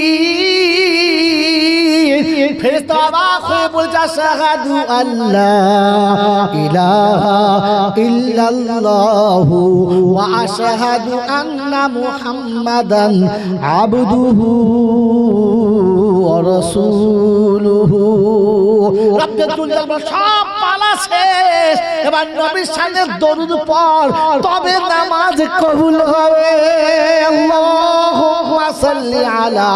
ফেরেশতা অবাক হয়ে বলছে আশহাদু আল্লাহ ইলাহা ইল্লাল্লাহু ওয়া আশহাদু আন্না মুহাম্মাদান আবদুহু ওয়া রাসূলুহু। রব্বুল আলামিন সব পালা শেষ, এবার নবীর সামনে দরুদ পড়, তবে নামাজ কবুল হবে। আল্লাহুম্মা সাল্লি আলা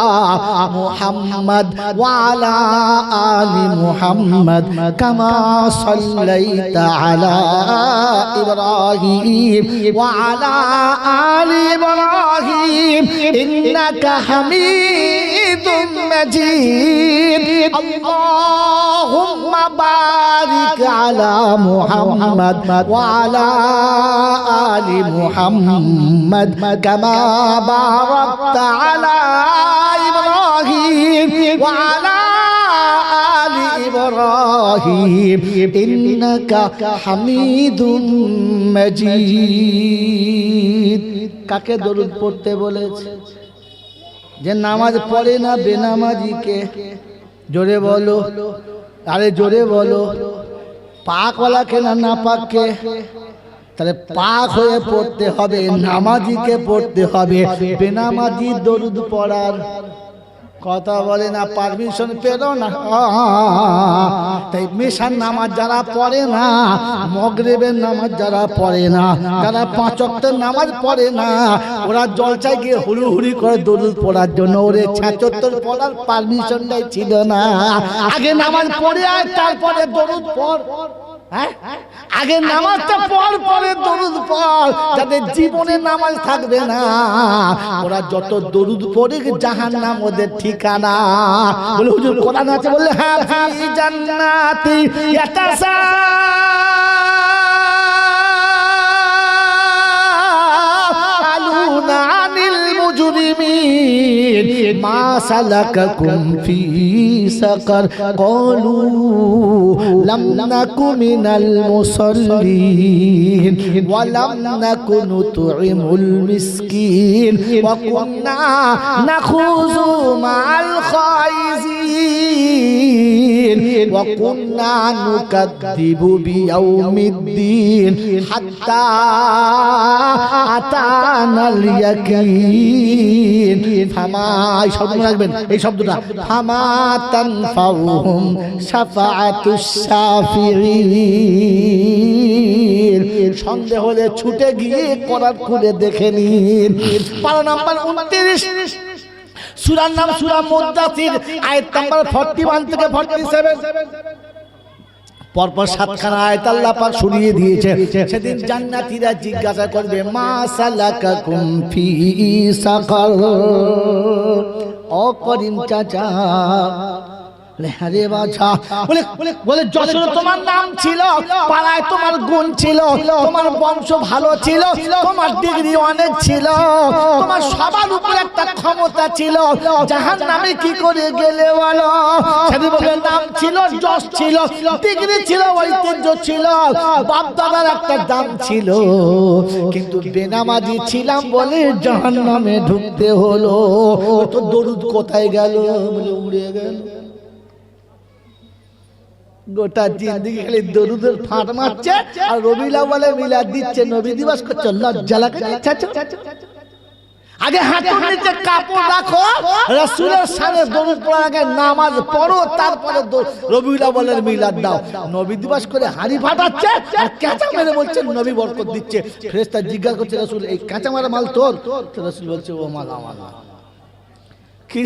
মুহাম্মাদ ওয়া আলা আলি মুহাম্মাদ কামা সাল্লাইতা আলা ইব্রাহিম ওয়া আলা আলি ইব্রাহিম ইন্নাকা হামিদুম মাজিদ। আল্লাহুম্মা বারিক আলা মুহাম্মাদ ওয়া আলা আলি মুহাম্মাদ কামা বারাকতা আলা ইব্রাহিম ওয়া আলা আলি ইব্রাহিম ইন্নাকা হামিদুম মাজিদ। কাকে দরুদ পড়তে বলেছে? যে নামাজ পড়ে না বেনামাজিকে। জোরে বলো, আরে জোরে বলো। পাকওয়ালাকে না নাপাককে? তাহলে পাক হয়ে পড়তে হবে, নামাজিকে পড়তে হবে। বেনামাজি দরুদ পড়ার কথা বলে না, পারমিশন পেল না। তাই মেশার নামাজ যারা পড়ে না, মগরিবের নামাজ যারা পড়ে না, যারা 5 ওয়াক্তের নামাজ পড়ে না, ওরা জলসায় গিয়ে হুড়ুহুড়ি করে দরুদ পড়ার জন্য ওরে 76 পড়ার পারমিশনটাই ছিল না। আগে নামাজ পড়ে আয়, তারপরে দরুদ পড়। আগে নামাজটা পড়, পরে দরুদ পড়। যাদের জীবনে নামাজ থাকবে না, ওরা যত দরুদ পড়ে জাহান্নাম ওদের ঠিকানা। বলে হুজুর কোরআন আছে, বললে হ্যাঁ, ফি জান্নাতি ইয়াতাসাআলুনা আনিল মুজরিমিন মা সালাকাকুম ফি সাকার ক্বালু লাম নাকু মিনাল মুসাল্লিন ওয়া লাম নাকু নুতঈমুল মিসকিন ওয়া কুননা নাখুযু মা'আল খাইজিন ওয়া কুননা নুকাদ্দিবু বিয়াউমিদ্দিন হাত্তা আতানাল ইয়াকিন। ফামা, এই শব্দ রাখবেন, এই শব্দটা, ফামা তানফাউহুম শাফাআতুশ শাফিঈন। সন্দেহ হলে ছুটে গিয়ে কোরআন খুলে দেখে নিন। পারা নাম্বার 29, সূরার নাম সূরা মুদ্দাসির, আয়াত নাম্বার 41 থেকে 47। পরপর 7খানা আয়াত আল্লাহ পাক শুনিয়ে দিয়েছে। সেদিন জান্নাতীরা জিজ্ঞাসা করবে, মা সালাকাকুম ফি সাকার। ও করিম চাচা, বলে যশোরে তোমার নাম ছিল, পাড়ায় তোমার গুণ ছিল, তোমার বংশ ভালো ছিল, তোমার ডিগ্রি অনেক ছিল, তোমার সবার উপর একটা ক্ষমতা ছিল, জাহান্নামে কি করে গেলে বলো? সেদিন বলে নাম ছিল, যশ ছিল, ডিগ্রি ছিল, ঐতিহ্য ছিল, বাপ দাদার একটা দাম ছিল, কিন্তু বেনামাজি ছিলাম বলে জাহান্নামে ঢুকতে হলো। তো দরুদ কোথায় গেল? বলে উড়ে গেল। গোটা জিন্দেগি খালি দরুদের ফাঁট মারছে আর রবিউল আউয়ালে মিলাদ দিচ্ছে, নবী দিবস করছে। লজ্জা লাগে? আগে হাঁটুর নিচে কাপড় রাখো, রাসূলের সামনে দরুদ পড়ার আগে নামাজ পড়ো, তারপরে রবিউল আউয়ালের মিলাদ দাও। নবী দিবস করে হাঁড়ি ফাটাচ্ছে আর কাঁচা মেরে বলছে নবী বরকত দিচ্ছে। ফেরেশতা জিজ্ঞাসা করছে, রাসূল এই কাঁচা মারা মাল তোর? রাসূল বলছে, ও মাল আমার। কি